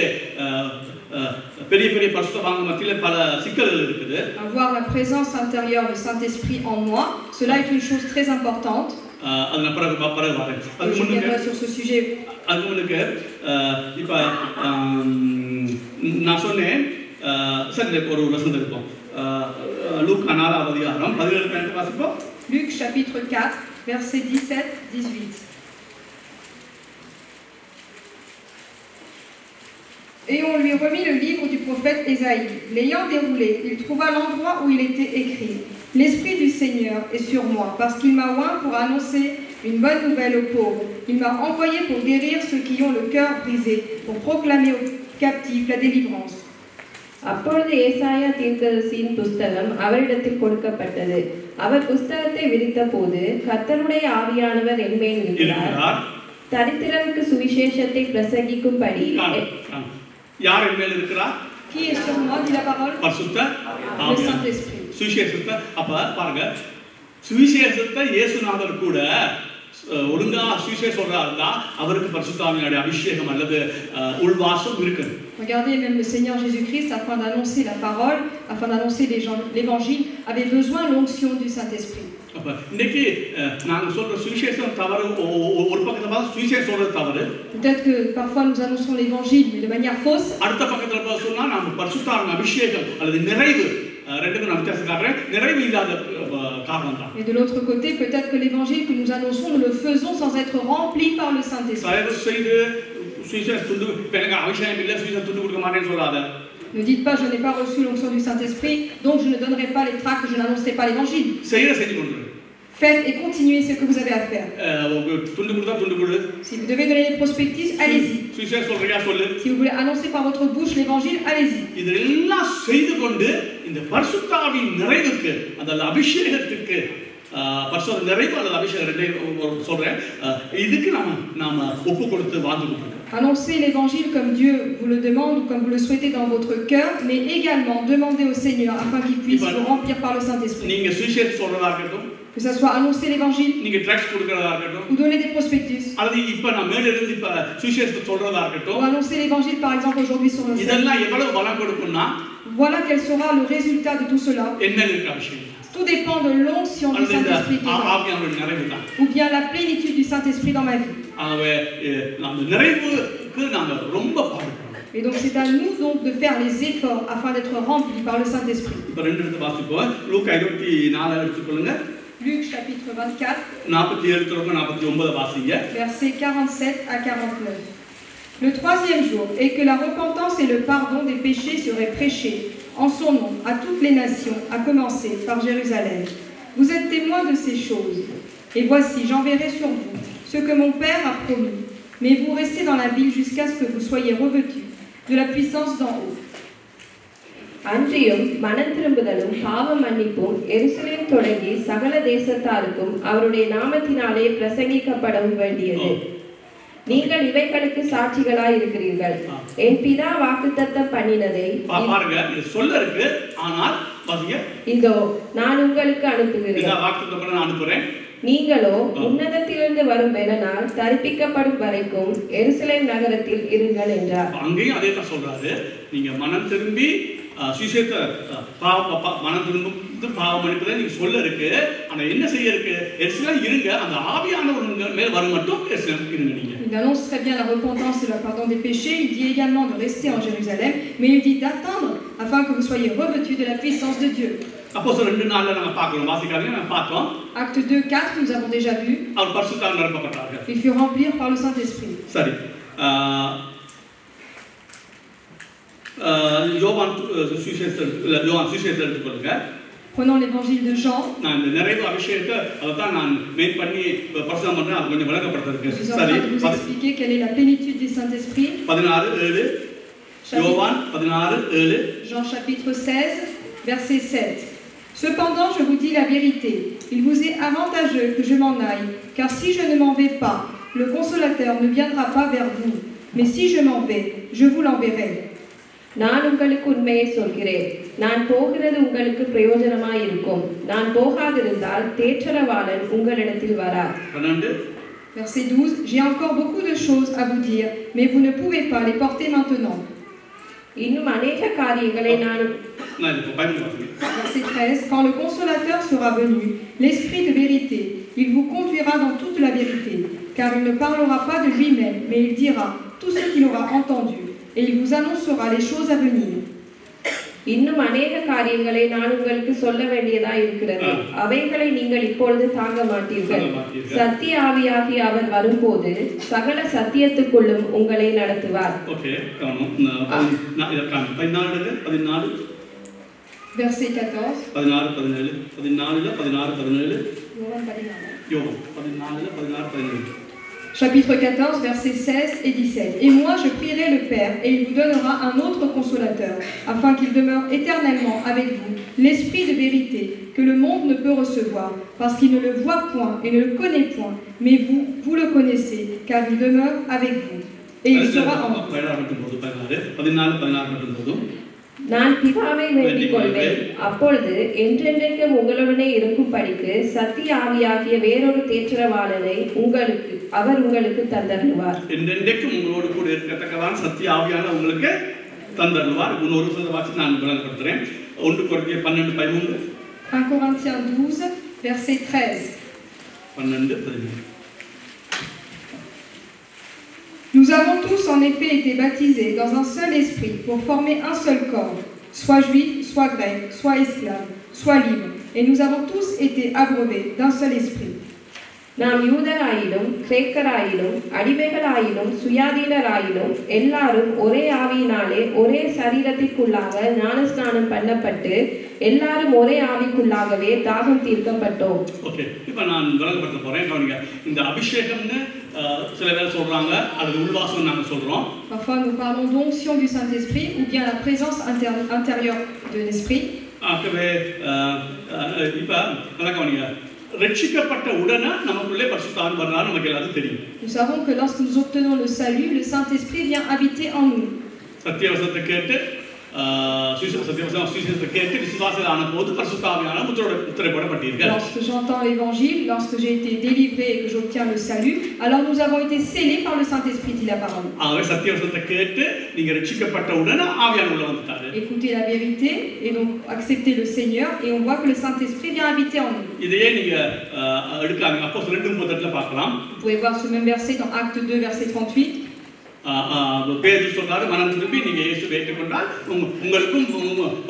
பெரிய பெரிய பரிசுத்தவான்கள் மத்தியில பல சிக்கல்கள் இருக்குது. Avoir la présence intérieure du Saint-Esprit en moi, cela est une chose très importante. அது நான் பிறகு வரேன். அது Je முன்னுக்கு viendrai sur ce sujet. அது முன்னுக்கு இப்ப நான் சொன்னேன் சரி ஒரு வசனம் இருக்கும். லூக்கா 4ஆம் அதிகாரம் 17 வாசிப்போம். Luc chapitre 4 versets 17-18. Et on lui remit le livre du prophète Ésaïe. L'ayant déroulé, il trouva l'endroit où il était écrit « L'Esprit du Seigneur est sur moi, parce qu'il m'a oint pour annoncer une bonne nouvelle aux pauvres. Il m'a envoyé pour guérir ceux qui ont le cœur brisé, pour proclamer aux captifs la délivrance. » அப்பொழுது ஏசாயா தீர்க்கதரிசியின் புஸ்தகம் அவரிடத்தில் கொடுக்கப்பட்டது. அவர் புஸ்தகத்தை விரித்த போது கர்த்தருடைய ஆவியானவர் என்மேல் இருக்கிறார். தரித்திரருக்கு சுவிசேஷத்தை பிரசங்கிக்கும்படி. யார் என்மேல் இருக்கிறார்? Qui est sur moi, dit la parole? பரிசுத்த Le ஆவியானவர். Saint-Esprit. சுவிசேஷத்தை அப்ப பாருங்க சுவிசேஷத்தை இயேசுநாதர் கூட ஒழுங்கா சுவிசேஷம் சொல்றாருன்னா அவருக்கு பரிசுத்த ஆவியானுடைய அபிஷேகம் அல்லது உள்வாசம் இருக்குது. Regardez, même le Seigneur Jésus-Christ, afin d'annoncer la parole, afin d'annoncer l'évangile, avait besoin de l'onction du Saint-Esprit. அப்ப இன்னைக்கு நாங்க சொல்ற சுவிசேஷம் தவறு ஒரு பக்கத்துல பார்த்தா சுவிசேஷம் சொல்றது தவறு. Peut-être que parfois nous annonçons l'évangile mais de manière fausse. அடுத்த பக்கத்துல பார்த்தா சொன்னா நாம பரிசுத்த ஆவியின் அபிஷேகம் அல்லது நிறைவு ரெண்டுக்கும் நான் வித்தியாசம் காட்டுறேன். நிறைவு இல்லாத காரணம் தான். Et de l'autre côté, peut-être que l'évangile que nous annonçons, nous le faisons sans être remplis par le Saint-Esprit. தயவு செய்து சுவிசேஷம் துண்டு எனக்கு அபிஷேகம் இல்ல சுவிசேஷம் துண்டு கொடுக்க மாட்டேன்னு சொல்லாத. Ne dites pas je n'ai pas reçu l'onction du Saint-Esprit, donc je ne donnerai pas les tracts, je n'annoncerai pas l'évangile. செஞ்சு கொண்டு. Faites et continuez ce que vous avez à faire. துண்டு கொடுத்தா துண்டு கொடு. Si vous devez donner des prospectus, allez-y. சுவிசேஷம் சொல்றியா சொல்லு. Si vous voulez annoncer par votre bouche l'évangile, allez-y. இதெல்லாம் செய்து கொண்டு இந்த பரிசுத்த ஆவியின் நிறைவுக்கு அந்த அபிஷேகத்துக்கு பரிசுத்த நிறைவு அல்லது அபிஷேகம் ரெண்டையும் சொல்றேன் இதுக்கு நாம ஒப்பு கொடுத்து வாழ்ந்துட்டு. Annoncez l'évangile comme Dieu vous le demande ou comme vous le souhaitez dans votre cœur, mais également demandez au Seigneur afin qu'il puisse vous remplir par le Saint-Esprit. நீங்க சுவிசேஷம் சொல்றதா இருக்கட்டும், que ça soit annoncer l'évangile, நீங்க ட்ரக்ஸ் கொடுக்கறதா இருக்கட்டும், ou donner des prospectus, அல்லது இப்ப நான் மேல இருந்து இப்ப சுவிசேஷத்தை சொல்றதா இருக்கட்டும், ou annoncer l'évangile par exemple aujourd'hui sur le scène. இதெல்லாம் எவ்வளவு பலம் கொடுக்கும்னா voilà quel sera le résultat de tout cela. என்ன இருக்கு அபிஷேகம்? Tout dépend de l'onction du Saint-Esprit ou bien la plénitude du Saint-Esprit dans ma vie. Et donc c'est à nous donc de faire les efforts afin d'être remplis par le Saint-Esprit. Luc chapitre 24, versets 47 à 49. Le troisième jour, et que la repentance et le pardon des péchés seraient prêchés en son nom à toutes les nations, à commencer par Jérusalem. Vous êtes témoins de ces choses. Et voici, j'enverrai sur vous ce que mon Père a promis. Mais vous restez dans la ville jusqu'à ce que vous soyez revêtus de la puissance d'en haut. அன்றியும் மனம் திரும்புதலும் பாவ மன்னிப்பும் எருசலேம் தொடங்கி சகல தேசத்தாருக்கும் அவருடைய நாமத்தினாலே பிரசங்கிக்கப்படவும் வேண்டியது. நீங்கள் இவைகளுக்கு சாட்சிகளாய் இருக்கிறீர்கள். என் பிதா வாக்குத்தத்தம் பண்ணினதை பாருங்க, இது சொல்ல இருக்கு. ஆனால் பாருங்க, இதோ நான் உங்களுக்கு அனுப்புகிறேன். பிதா வாக்குத்தத்தம் பண்ண நான் அனுப்புறேன். நீங்களோ உன்னதத்திலிருந்து வரும் பெலனால் தரிப்பிக்கப்படும் வரைக்கும் எருசலேம் நகரத்தில் இருங்கள் என்றார். அங்கேயும் அதே தான் சொல்றாரு. நீங்க மனம் திரும்பி சுவிசேஷத்தை மனம் திரும்பும் பாவம் மன்னிப்பதை நீங்க சொல்ல இருக்கு. ஆனா என்ன செய்ய இருக்கு? எருசலேம் இருங்க, அந்த ஆவியானவர் மேல் வரும் மட்டும் எருசலேம் இருங்க. நீங்க il annonce très bien la repentance et le pardon des péchés. Il dit également de rester en Jérusalem, mais il dit d'attendre afin que vous soyez revêtus de la puissance de Dieu. அப்போஸ்தலர் 2:4 நாம பார்க்கிறோம், வாசிக்காதீங்க, நம்ம பார்த்தோம். Acte 2:4, nous avons déjà vu. அவர் பரிசுத்தாவியால் நிரப்பப்பட்டார்கள். Ils furent remplis par le Saint-Esprit. சரி, யோவான் சுவிசேஷத்தை எடுத்துக்கொள்ளுங்க. Prenons l'évangile de Jean. நான் இந்த நிறைவு அபிஷேகத்தை அதான் நான் மெயின் பண்ணி பரிசுத்தம் பண்றேன், அது கொஞ்சம் விளக்கப்படுறதுக்கு. Je suis en train de vous expliquer quelle est la plénitude du Saint-Esprit. 16:7 யோவான் 16:7 Jean chapitre 16, verset 7. Cependant, je vous dis la vérité, il vous est avantageux que je m'en aille, car si je ne m'en vais pas, le consolateur ne viendra pas vers vous, mais si je m'en vais, je vous l'enverrai. நான் உங்களுக்கு உண்மையை சொல்கிறேன், நான் போகிறது உங்களுக்கு பிரயோஜனமாய் இருக்கும். நான் போகாதிருந்தால் தேற்றரவாளன் உங்களிடத்தில் வரார். Verset 12. J'ai encore beaucoup de choses à vous dire, mais vous ne pouvez pas les porter maintenant. இன்னும் அநேக காரியங்களை நான் Verset 13. Quand le consolateur sera venu, l'esprit de vérité, il vous conduira dans toute la vérité, car il ne parlera pas de lui-même, mais il dira tout ce qu'il aura entendu, et il vous annoncera les choses à venir. இன்னும் அநேக காரியங்களை நான் உங்களுக்கு சொல்ல வேண்டியதா இருக்கிறது, அவைகளை நீங்கள் இப்பொழுது தாங்க மாட்டீர்கள். சத்திய ஆவியாகி அவர் வரும்போது சகல சத்தியத்துக்குள்ளும் உங்களை நடத்துவார். Verset 14. 16, Chapitre 14, versets 16 et 17. Et moi, je prierai le Père, et il vous donnera un autre consolateur, afin qu'il demeure éternellement avec vous, l'Esprit de vérité, que le monde ne peut recevoir, parce qu'il ne le voit point et ne le connaît point, mais vous le connaissez, car il demeure avec vous. Et il sera en vous. நான் பிதாவை வேண்டிக் கொள்வேன், அப்பொழுது என்றென்றைக்கும் உங்களுடனே இருக்கும்படிக்கு சத்திய ஆவியாகிய வேறொரு தேற்றரவாளனை அவர் உங்களுக்கு தந்தருவார். என்றென்றைக்கும் உங்களோடு கூட இருக்கத்தக்கதான் சத்திய ஆவியான உங்களுக்கு தந்தருவார். இன்னொரு சொல்ல வாசி நான் விளங்கப்படுத்துறேன். 1 கொரிந்தியர் 12:13. 1 Corinthiens 12, verset 13. 12:13. Nous avons tous en effet été baptisés dans un seul esprit pour former un seul corps, soit juifs, soit grecs, soit esclaves, soit libres, et nous avons tous été abreuvés d'un seul esprit. நாம் யூதராயிலும் கிரேக்கராயிலும் அடிமைகளாயிலும் சுயாதீனராயிலும் எல்லாரும் ஒரே ஆவியினாலே ஒரே சரீரத்திற்குள்ளாக ஞானஸ்நானம் பண்ணப்பட்டு எல்லாரும் ஒரே ஆவிக்குள்ளாகவே தாகம் தீர்க்கப்பட்டோம். ஓகே, இப்போ நான் விளங்கப்படுத்த போறேன். கவனிங்க, இந்த அபிஷேகம்னு சில பேர் சொல்றாங்க, அது உள்வாசம் நாங்க சொல்றோம். Parfois nous parlons d'onction du Saint-Esprit ou bien la présence intérieure de l'Esprit. ஆகவே இப்போ நல்லா கவனிங்க, ரட்சிக்கப்பட்ட உடனே நமக்குள்ளே பரிசுத்த ஆவி வர்றாரு, நமக்கு எல்லாரும் தெரியும். Nous savons que lorsque nous obtenons le salut, le Saint-Esprit vient habiter en nous. சத்தியவசனத்தை கேட்டு சுவிசேஷத்தை கேட்டு விசுவாசமான போது பரிசுத்த ஆவியானவர் முத்திரையிடப்பட்டீர்கள். Lorsque j'entends l'évangile, lorsque j'ai été délivré et que j'obtiens le salut, alors nous avons été scellés par le Saint-Esprit, dit la parole. ஆகவே சத்தியவசனத்தை கேட்டு நீங்க ரட்சிக்கப்பட்ட உடனே ஆவியானவர் உள்ள வந்துட்டாரு. Écoutez la vérité et donc acceptez le Seigneur et on voit que le Saint-Esprit vient habiter en nous. இதையே நீங்க எடுக்காதீங்க, அப்போஸ்தலர் 2:38 பார்க்கலாம். Vous pouvez voir ce même verset dans Acte 2, verset 38. பேதுரு சொல்றாரு, மனம் திரும்பி நீங்க இயேசுவை ஏற்றுக்கொண்டால் உங்களுக்கும்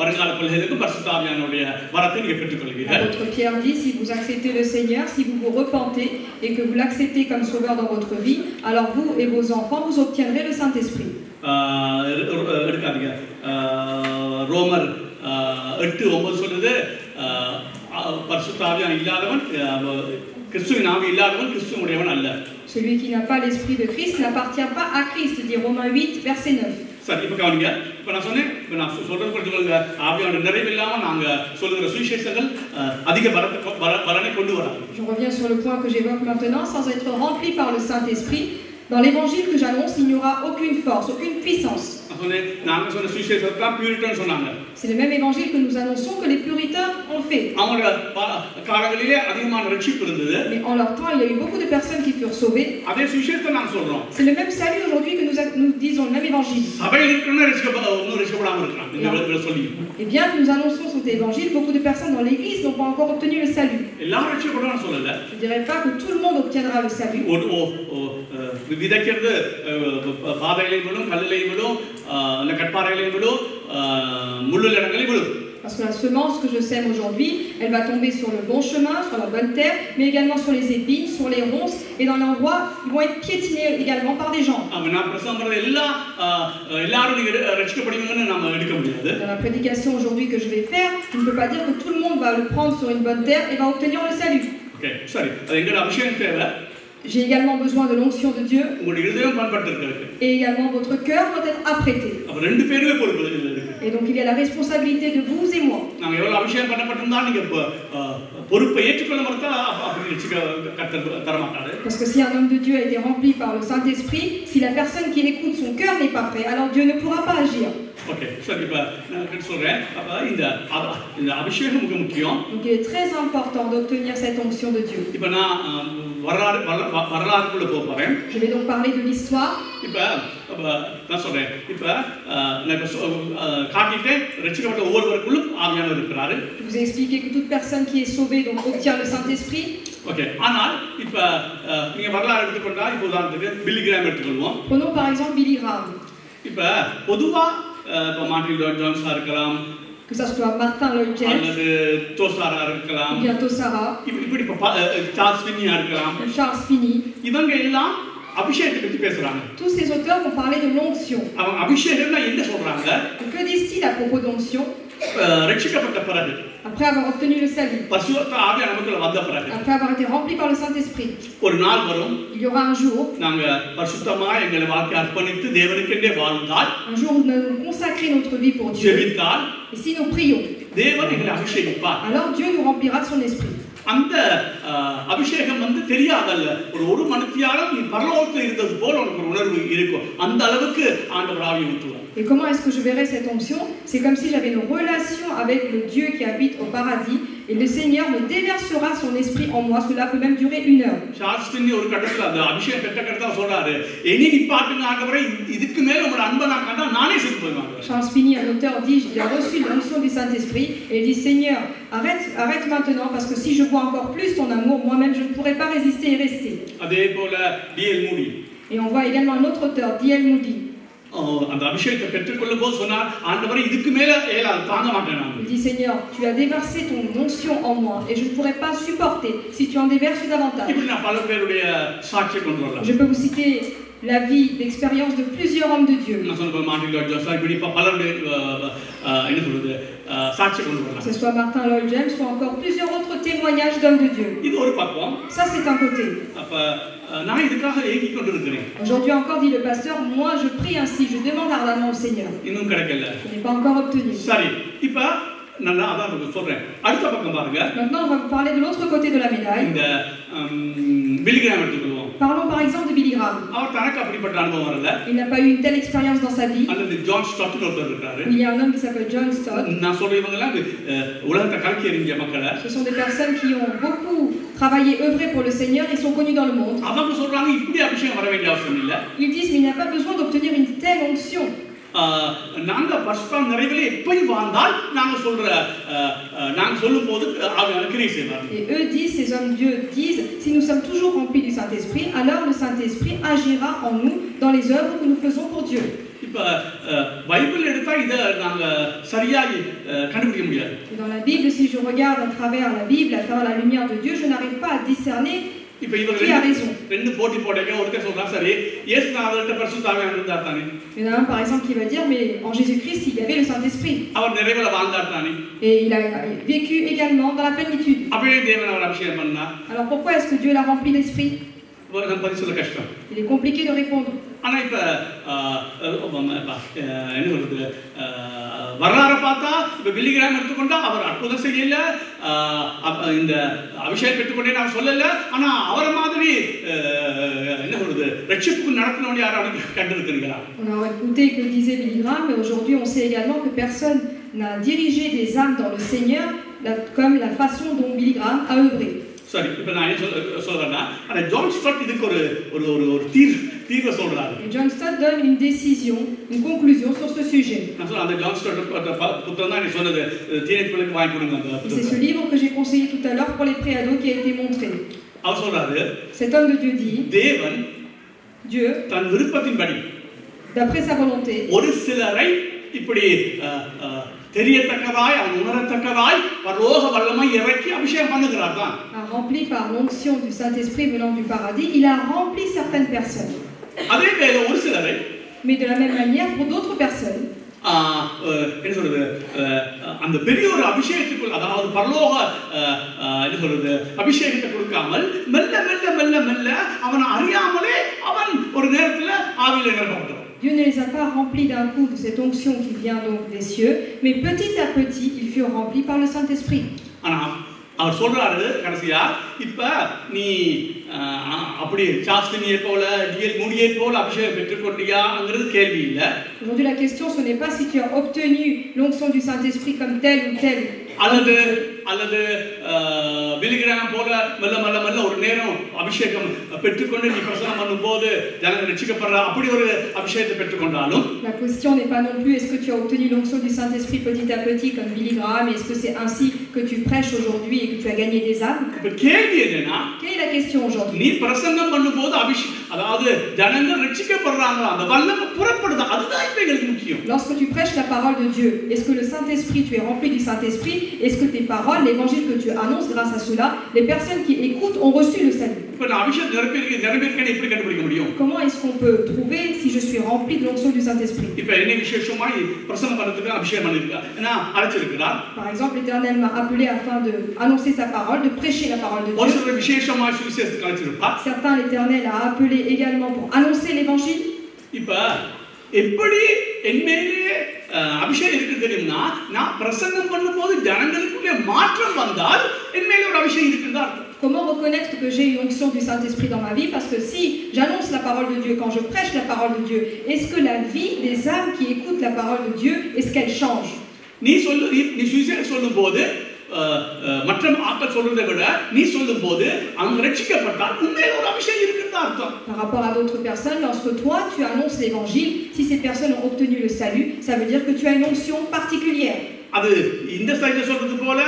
வருங்கால பிள்ளைகளுக்கும் பரிசுத்த ஆவியானவருடைய வரத்தை நீங்க பெற்றுக்கொள்வீர்கள். L'apôtre Pierre dit, si vous acceptez le Seigneur, si vous vous repentez et que vous l'acceptez comme sauveur dans votre vie, alors vous et vos enfants, vous obtiendrez le Saint-Esprit. எடுக்காதீங்க, ரோமர் 8:9 சொல்லுது, பரிசுத்த ஆவியானவர் இல்லாதவன் கிறிஸ்துவின் ஆவி இல்லாதவன் கிறிஸ்துவுடையவன் அல்ல. Celui qui n'a pas l'esprit de Christ n'appartient pas à Christ, dit Romains 8, verset 9. சரி, இப்போ கவனிங்க, இப்போ நான் சொன்னேன், இப்போ நான் சொல்றது புரிஞ்சுக்கொள்ளுங்க, ஆவியானவர் நிறைவில்லாமல் நாங்கள் சொல்லுகிற சுவிசேஷங்கள் அதிக பலனை கொண்டு வராது. Je reviens sur le point que j'évoque maintenant, sans être rempli par le Saint-Esprit. Dans l'évangile que j'annonce, il n'y aura aucune force, aucune puissance. C'est le même évangile que nous annonçons que les puritains ont fait. Mais en leur temps, il y a eu beaucoup de personnes qui furent sauvées. C'est le même salut aujourd'hui que nous disons, le même évangile. Et bien que nous annonçons cet évangile, beaucoup de personnes dans l'église n'ont pas encore obtenu le salut. Je ne dirais pas que tout le monde obtiendra le salut. விதைக்கிறது பாதைகளையும் விடும், கல்லையும் விடும், கற்பாறைகளையும் விடும், முள்ளுள்ள இடங்களில் விழும். Parce que la semence que je sème aujourd'hui, elle va tomber sur le bon chemin, sur la bonne terre, mais également sur les épines, sur les ronces, et dans l'endroit, ils vont être piétinés également par des gens. நான் பிரசங்கம் பண்றது எல்லாரும் நீங்க ரட்சிக்கப்படுவீங்கன்னு நாம எடுக்க முடியாது. Dans la prédication aujourd'hui que je vais faire, je ne peux pas dire que tout le monde va le prendre sur une bonne terre et va obtenir le salut. Okay சரி, அது எங்கட அபிஷேகம் தேவை. J'ai également besoin de l'onction de Dieu. உங்களுடைய இதயம் பண்பட்டிருக்கு. Et également votre cœur doit être apprêté. அப்ப ரெண்டு பேருமே பொறுப்பு இருக்கு. Et donc il y a la responsabilité de vous et moi. நாங்க எவ்வளவு அபிஷேகம் பண்ணப்பட்டிருந்தா நீங்க பொறுப்பை ஏற்றுக்கொள்ள மறுத்தா அப்படி கர்த்தர் தர மாட்டாரு. Parce que si un homme de Dieu a été rempli par le Saint-Esprit, si la personne qui l'écoute, son cœur n'est pas prêt, alors Dieu ne pourra pas agir. Okay சரி, இப்ப நான் சொல்றேன், அப்ப இந்த அபிஷேகம் மிக முக்கியம். Donc il est très important d'obtenir cette onction de Dieu. இப்ப நான் வரலாறுக்குள்ள போறேன். Je vais donc parler de l'histoire. இப்ப நான் சொல்றேன், இப்ப நான் காட்டிட்டேன், ரட்சிக்கப்பட்ட ஒவ்வொருவருக்குள்ளும் ஆவியானவர் இருக்கிறாரு. Je vous ai expliqué que toute personne qui est sauvée donc obtient le Saint-Esprit. Okay, ஆனால் இப்ப நீங்க வரலாறு எடுத்துக்கொண்டா, இப்ப உதாரணத்துக்கு பில்லி கிராம் எடுத்துக்கொள்வோம். Prenons par exemple Billy Graham. இப்ப பொதுவா மார்ட்டின் லாய்ட் ஜோன்ஸா இருக்கலாம், que ça soit Martin Lloyd Jones, அல்லது தோசாரா இருக்கலாம், ou bien Tosara, இப்படி சார்ல்ஸ் ஃபின்னியா இருக்கலாம். Charles Finney. இவங்க எல்லாம் அபிஷேகத்தை பத்தி பேசுறாங்க. Tous ces auteurs vont parler de l'onction. அவங்க அபிஷேகம்னா என்ன சொல்றாங்க? Que disent-ils à propos d'onction? ரட்சிக்கப்பட்ட பிறகு, Après avoir obtenu le salut, பரிசுத்த ஆவி நமக்குள்ள வந்த பிறகு, après avoir été rempli par le Saint-Esprit, ஒரு நாள் வரும், il y aura un jour, நாங்க பரிசுத்தமா எங்களை வாழ்க்கை அர்ப்பணித்து தேவனுக்கென்றே வாழ்ந்தால், un jour où nous allons consacrer notre vie pour Dieu, ஜெபித்தால், et si nous prions, தேவன் எங்களை அபிஷேகிப்பார். alors Dieu nous remplira de son esprit. அந்த அபிஷேகம் தெரியாதல்ல, ஒரு மனுத்தியாலும் நீ பரலோகத்தில் இருந்தது போல உனக்கு ஒரு உணர்வு இருக்கும். அந்த அளவுக்கு ஆண்டவர் ஆவியை ஊற்றுவார். Et comment est-ce que je verrai cette onction? C'est comme si j'avais une relation avec le Dieu qui habite au paradis et le Seigneur me déversera son esprit en moi. Cela peut même durer 1 heure. Charles Binny ஒரு கட்டத்துல அந்த அபிஷேகம் கட்டக்கட்டதா சொல்றாரு, "இனி நிப்பாட்டுங்க ஆண்டவரே, இதுக்கு மேல உங்க அன்பை நான் கண்டா நானே செத்து போவேன்." Charles Finney, un auteur, dit, il a reçu l'onction du Saint-Esprit et il dit, Seigneur, arrête maintenant parce que si je vois encore plus ton amour, moi-même je ne pourrai pas résister et rester. அதே போல D.L. மூடி. Et on voit également un autre auteur, D.L. Moody. அந்த அபிஷேகத்தை பெற்றுக்கொள்ளும் போது சொன்னார், ஆண்டவரே இதுக்கு மேல தாங்க மாட்டேன் நான். Il dit, Seigneur, tu as déversé ton onction en moi et je ne pourrai pas supporter si tu en déverses davantage. இப்படி நான் பல பேருடைய சாட்சியை கொண்டு வரலாம். Je peux vous citer la vie, l'expérience de plusieurs hommes de Dieu. நான் சொன்ன Martin Lloyd Jones இப்படி பலருடைய என்ன சொல்றது சாட்சியை கொண்டு வரலாம். Que ce soit Martin Lloyd Jones ou encore plusieurs autres témoignages d'hommes de Dieu. இது ஒரு பக்கம். Ça c'est un côté. அப்ப நான் இதுக்காக ஏங்கிக் கொண்டிருக்கிறேன். Aujourd'hui encore, dit le pasteur, moi je prie ainsi, je demande ardemment au Seigneur. இன்னும் கிடைக்கல. Je n'ai pas encore obtenu. சரி, இப்ப நான் அதான் சொல்றேன். அடுத்த பக்கம் பாருங்க. Maintenant on va vous parler de l'autre côté de la médaille. இந்த பில்லி கிராம் எடுத்துக்கொள்வோம். Parlons par exemple de Billy Graham. அவர் தனக்கு அப்படிப்பட்ட அனுபவம் வரல. Il n'a pas eu une telle expérience dans sa vie. அல்லது ஜான் ஸ்டாட்னு ஒருத்தர் இருக்காரு. Il y a un homme qui s'appelle John Stott. நான் சொல்றவங்க எல்லாம் உலகத்தை கலக்கி எறிஞ்ச மக்கள. Ce sont des personnes qui ont beaucoup travaillé, œuvré pour le Seigneur et sont connus dans le monde. அவங்க சொல்றாங்க இப்படி அபிஷேகம் வர வேண்டிய அவசியம் இல்ல. Ils disent mais il n'y a pas besoin d'obtenir une telle onction. நாங்க பரிசுத்த நிறைவிலே எப்போய் வாழ்ந்தால் நாங்க சொல்லும்போது ஆவியானவர் கிரியை செய்வார். Et eux disent, ces hommes Dieu disent, si nous sommes toujours remplis du Saint-Esprit, alors le Saint-Esprit agira en nous dans les œuvres que nous faisons pour Dieu. இப்ப பைபிள் எடுத்தா இத நாங்க சரியா கண்டுபிடிக்க முடியாது. Dans la Bible, si je regarde à travers la Bible, à travers la lumière de Dieu, je n'arrive pas à discerner இப்ப இவங்க ரெண்டு போட்டி போடுறாங்க. ஒருத்தர் சொல்றான், சரி இயேசுநாதர்ட்ட பரிசுத்த ஆவியானவர் இருந்தார் தானே. Il y en a un par exemple qui va dire, mais en Jésus-Christ, il y avait le Saint-Esprit. அவர் நிறைவுல வாழ்ந்தார் தானே. Et il a vécu également dans la plénitude. அப்படியே தேவன் அவர் அபிஷேகம் பண்ணார். Alors pourquoi est-ce que Dieu l'a rempli d'esprit? ஒரு பதில் கஷ்டம். Il est compliqué de répondre. ஆனா இப்ப என்ன சொல்றது, வரலாறு பார்த்தா இப்ப பில்லி கிராம் எடுத்துக்கொண்டா அவர் அற்புதம் செய்யல, இந்த அபிஷேகம் பெற்றுக்கொண்டே நான் சொல்லல. ஆனா அவரை மாதிரி என்ன சொல்றது ரட்சிப்புக்கு நடத்தினவங்க யாரும் கண்டிருக்கிறீங்களா? On a écouté que disait Billy Graham, mais aujourd'hui on sait également que personne n'a dirigé des âmes dans le Seigneur comme la façon dont Billy Graham a œuvré. சரி, இப்ப நான் என்ன சொல்றேன்னா, ஆனா ஜான் ஸ்டாட் இதுக்கு ஒரு தீர்வு சொல்றாரு. John Stott donne une décision, une conclusion sur ce sujet. நான் சொல்றேன், அந்த ஜான் ஸ்டாட் புத்தகம் தான் நீ சொன்னது டீனேஜ் பிள்ளைக்கு வாங்கி கொடுங்க அந்த புத்தகம். C'est ce livre que j'ai conseillé tout à l'heure pour les préados qui a été montré. அவர் சொல்றாரு, Cet homme de Dieu dit, தேவன் Dieu, தன் விருப்பத்தின்படி d'après sa volonté, ஒரு சிலரை இப்படி தெரியத்தக்கதாய் அவன் உணரத்தக்கதாய் பரலோக வல்லமை இறக்கி அபிஷேகம் பண்ணுகிறார் தான். Rempli par l'onction du Saint-Esprit venant du paradis, il a rempli certaines personnes. அதே வேளை ஒரு சிலரை Mais de la même manière, pour d'autres personnes, என்ன சொல்றது அந்த பெரிய ஒரு அபிஷேகத்துக்குள் அதாவது பரலோக என்ன சொல்றது அபிஷேகத்தை கொடுக்காமல் மெல்ல மெல்ல மெல்ல மெல்ல அவன் அறியாமலே அவன் ஒரு நேரத்துல ஆவியில நிரப்பப்பட்டான். Dieu ne les a pas remplis d'un coup de cette onction qui vient donc des cieux, mais petit à petit, ils furent remplis par le Saint-Esprit. அவர் சொல்றாரு கடைசியா இப்ப நீ அப்படி சாஸ்திரியை போல டிஎல் முடியை போல அபிஷேகம் பெற்றுக்கொண்டியாங்கிறது கேள்வி இல்ல. Aujourd'hui la question ce n'est pas si tu as obtenu l'onction du Saint-Esprit comme tel ou tel. அல்லது பிலிகிராம் போல மெல்ல மெல்ல மெல்ல ஒரு நேரம் அபிஷேகம் பெற்றுக்கொண்டு நீ பிரசங்கம் பண்ணும்போது ஜனங்கள் ரட்சிக்கப்படுற அப்படி ஒரு அபிஷேகத்தை பெற்றுக்கொண்டாலும் La question n'est pas non plus est-ce que tu as obtenu l'onction du Saint-Esprit petit à petit comme Billy Graham, est-ce que c'est ainsi que tu prêches aujourd'hui et que tu as gagné des âmes? கேள்வி என்னன்னா Quelle est la question aujourd'hui? நீ பிரசங்கம் பண்ணும்போது அதாவது ஜனங்கள் ரட்சிக்கப்படுறாங்க அந்த வல்லமை புறப்படுது அதுதான் எங்களுக்கு முக்கியம். Lorsque tu prêches la parole de Dieu, est-ce que le Saint-Esprit, tu es rempli du Saint-Esprit? Est-ce que tes paroles, l'évangile que tu annonces grâce à cela, les personnes qui écoutent ont reçu le salut? Comment est-ce qu'on peut trouver si je suis rempli de l'onction du Saint-Esprit? Par exemple, l'Éternel m'a appelé afin d'annoncer sa parole, de prêcher la parole de Dieu. Certains, l'Éternel a appelé également pour annoncer l'évangile. எப்படி என்மேலே அபிஷேகம் இருக்கு தெரியும்னா நான் பிரசங்கம் பண்ணும்போது ஜனங்களுக்குள்ளே மாற்றம் வந்தால் என்மேலே ஒரு அபிஷேகம் இருக்குன்னு அர்த்தம். Comment reconnaître que j'ai une onction du Saint-Esprit dans ma vie? Parce que si j'annonce la parole de Dieu, quand je prêche la parole de Dieu, est-ce que la vie des âmes qui écoutent la parole de Dieu, est-ce qu'elle change? நீ சுவிசேஷம் சொல்லும்போது மற்ற ஆட்கள் சொல்றதை விட நீ சொல்லும்போது அவங்க ரட்சிக்கப்பட்டால் உண்மையிலே ஒரு அபிஷேகம் இருக்குன்னு அர்த்தம். Par rapport à d'autres personnes, lorsque toi tu annonces l'évangile, si ces personnes ont obtenu le salut, ça veut dire que tu as une onction particulière. அது இந்த சைடுல சொல்றது போல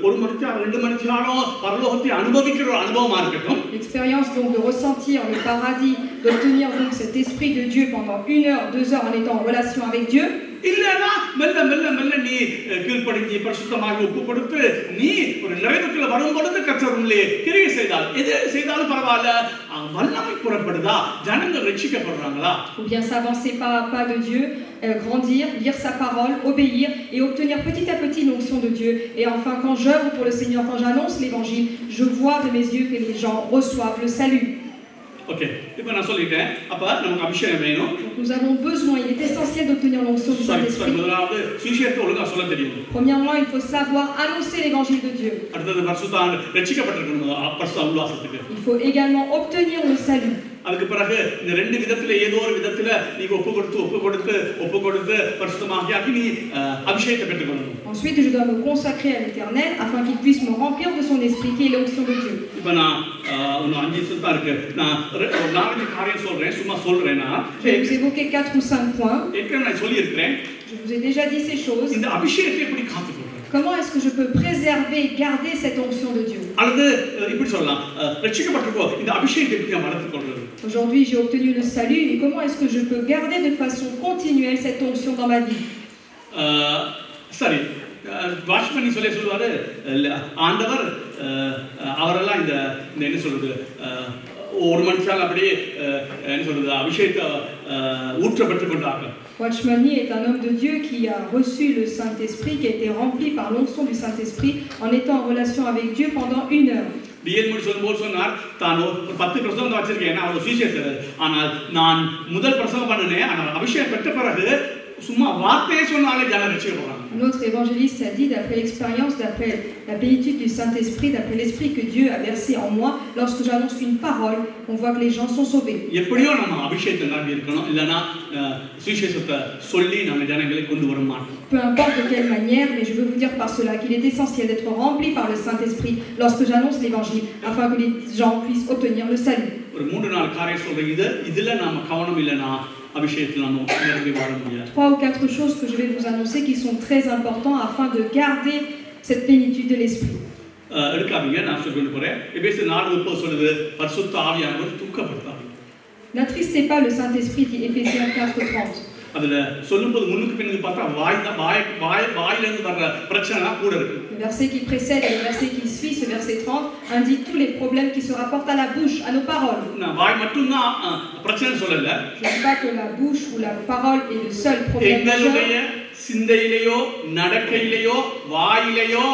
ஒரு மணிக்கு 2 மணிக்கு ஆனோம் பரலோகத்தை அனுபவிக்கிற ஒரு அனுபவமா இருக்கட்டும். L'expérience donc de ressentir le paradis, d'obtenir donc cet esprit de Dieu pendant 1 heure, 2 heures en étant en relation avec Dieu. இல்லனா மெல்ல மெல்ல மெல்ல நீ கீழ்ப்படிஞ்சு பரிசுத்தமாக ஒப்பு கொடுத்து நீ ஒரு நிறைவுக்குள்ள வரும்போது கர்த்தர் உள்ளே கிரியை செய்தால் எது செய்தாலும் பரவாயில்ல வல்லமை புறப்படுதா ஜனங்கள் ரட்சிக்கப்படுறாங்களா? Ou bien s'avancer pas à pas de Dieu, grandir, lire sa parole, obéir et obtenir petit à petit l'onction de Dieu. Et enfin quand j'œuvre pour le Seigneur, quand j'annonce l'évangile, je vois de mes yeux que les gens reçoivent le salut. OK. இப்போ நான் சொல்லிட்டேன். அப்ப நமக்கு அபிஷேகம் வேணும். Nous avons besoin, il est essentiel d'obtenir l'onction du Saint-Esprit. முதலாவது சுவிசேஷத்தை ஒழுங்கா சொல்ல தெரியும். Premièrement, il faut savoir annoncer l'évangile de Dieu. அடுத்தது பரிசுத்தம் ரட்சிக்கப்பட்டிருக்கணும் பரிசுத்த உல்லாசத்துக்கு. Il faut également obtenir le salut. அதுக்கு பிறகு இந்த ரெண்டு விதத்துல ஏதோ ஒரு விதத்துல நீங்க ஒப்பு கொடுத்து பரிசுத்தமாகி ஆக்கி நீ அபிஷேகத்தை பெற்றுக்கொள்ளணும். Ensuite, je dois me consacrer à l'Éternel afin qu'il puisse me remplir de son esprit qui est l'onction de Dieu. இப்போ நான் ஒரு 5 நிமிஷம் தான் இருக்கு. நான் ஒரு 4 காரியம் சொல்றேன் சும்மா சொல்றேனா. Je vais vous évoquer 4 ou 5 points. ஏற்கனவே நான் சொல்லி இருக்கேன். Je vous ai déjà dit ces choses. இந்த அபிஷேகத்தை எப்படி காத்துக்கொள்றது? Comment est-ce que je peux préserver et garder cette onction de Dieu? அல்லது இப்படி சொல்லலாம் ரட்சிக்கப்பட்டிருக்கோ இந்த அபிஷேகத்தை எப்படி நான் வளர்த்துக்கொள்றது? Aujourd'hui, j'ai obtenu le salut et comment est-ce que je peux garder de façon continuelle cette onction dans ma vie? சரி வாட்ச்மேன் சொல்லுவாரு ஆண்டவர் அவரெல்லாம் இந்த என்ன சொல்றது ஒரு மனுஷால் அப்படியே என்ன சொல்றது அபிஷேகத்தை ஊற்றப்பட்டுக் கொண்டாங்க. Watchman Nee est un homme de Dieu qui a reçu le Saint-Esprit, qui a été rempli par l'onction du Saint-Esprit en étant en relation avec Dieu pendant 1 heure. TL முடி சொல்லும்போது சொன்னார் தான் 10 பிரசங்கம் வச்சிருக்கேன் ஏன்னா அவர் சுவிசேஷர். ஆனால் நான் முதல் பிரசங்கம் பண்ணினேன் ஆனால் அபிஷேகம் பெற்ற பிறகு சும்மா வார்த்தையே சொன்னாலே ஜனம் ரட்சிக்கப்படுறாங்க. Un autre évangéliste a dit, d'après l'expérience, d'après la plénitude du Saint-Esprit, d'après l'Esprit que Dieu a versé en moi, lorsque j'annonce une parole, on voit que les gens sont sauvés. எப்படியோ நம்ம அபிஷேகத்தை நம்பி இருக்கணும் இல்லனா சுவிசேஷத்தை சொல்லி நம்ம ஜனங்களை கொண்டு வர மாட்டோம். Peu importe de quelle manière, mais je veux vous dire par cela qu'il est essentiel d'être rempli par le Saint-Esprit lorsque j'annonce l'évangile, afin que les gens puissent obtenir le salut. ஒரு 3-4 காரியம் சொல்றேன். இதுல நாம கவனம் இல்லனா அபிஷேகத்துல நாம நிரம்பி வாழ முடியாது. 3 ou 4 choses que je vais vous annoncer qui sont très importants afin de garder cette plénitude de l'esprit. எடுக்காதீங்க நான் சொல்லிட்டு போறேன். எபேசியர் 4:30 சொல்லுது பரிசுத்த ஆவியானவர் துக்கப்படுத்தாதீங்க. N'attristez pas le Saint-Esprit, dit Éphésiens 4:30. அதுல சொல்லும்போது முன்னுக்கு பின்னுக்கு பார்த்தா வாயிலிருந்து வர்ற பிரச்சனை கூட இருக்கு. Le verset qui précède et le verset qui suit, ce verset 30, indique tous les problèmes qui se rapportent à la bouche, à nos paroles. நான் வாய் மட்டும்தான் பிரச்சனை சொல்லல. Je ne dis pas que la bouche ou la parole est le seul problème. எங்களுடைய சிந்தையிலேயோ நடக்கையிலேயோ வாயிலேயோ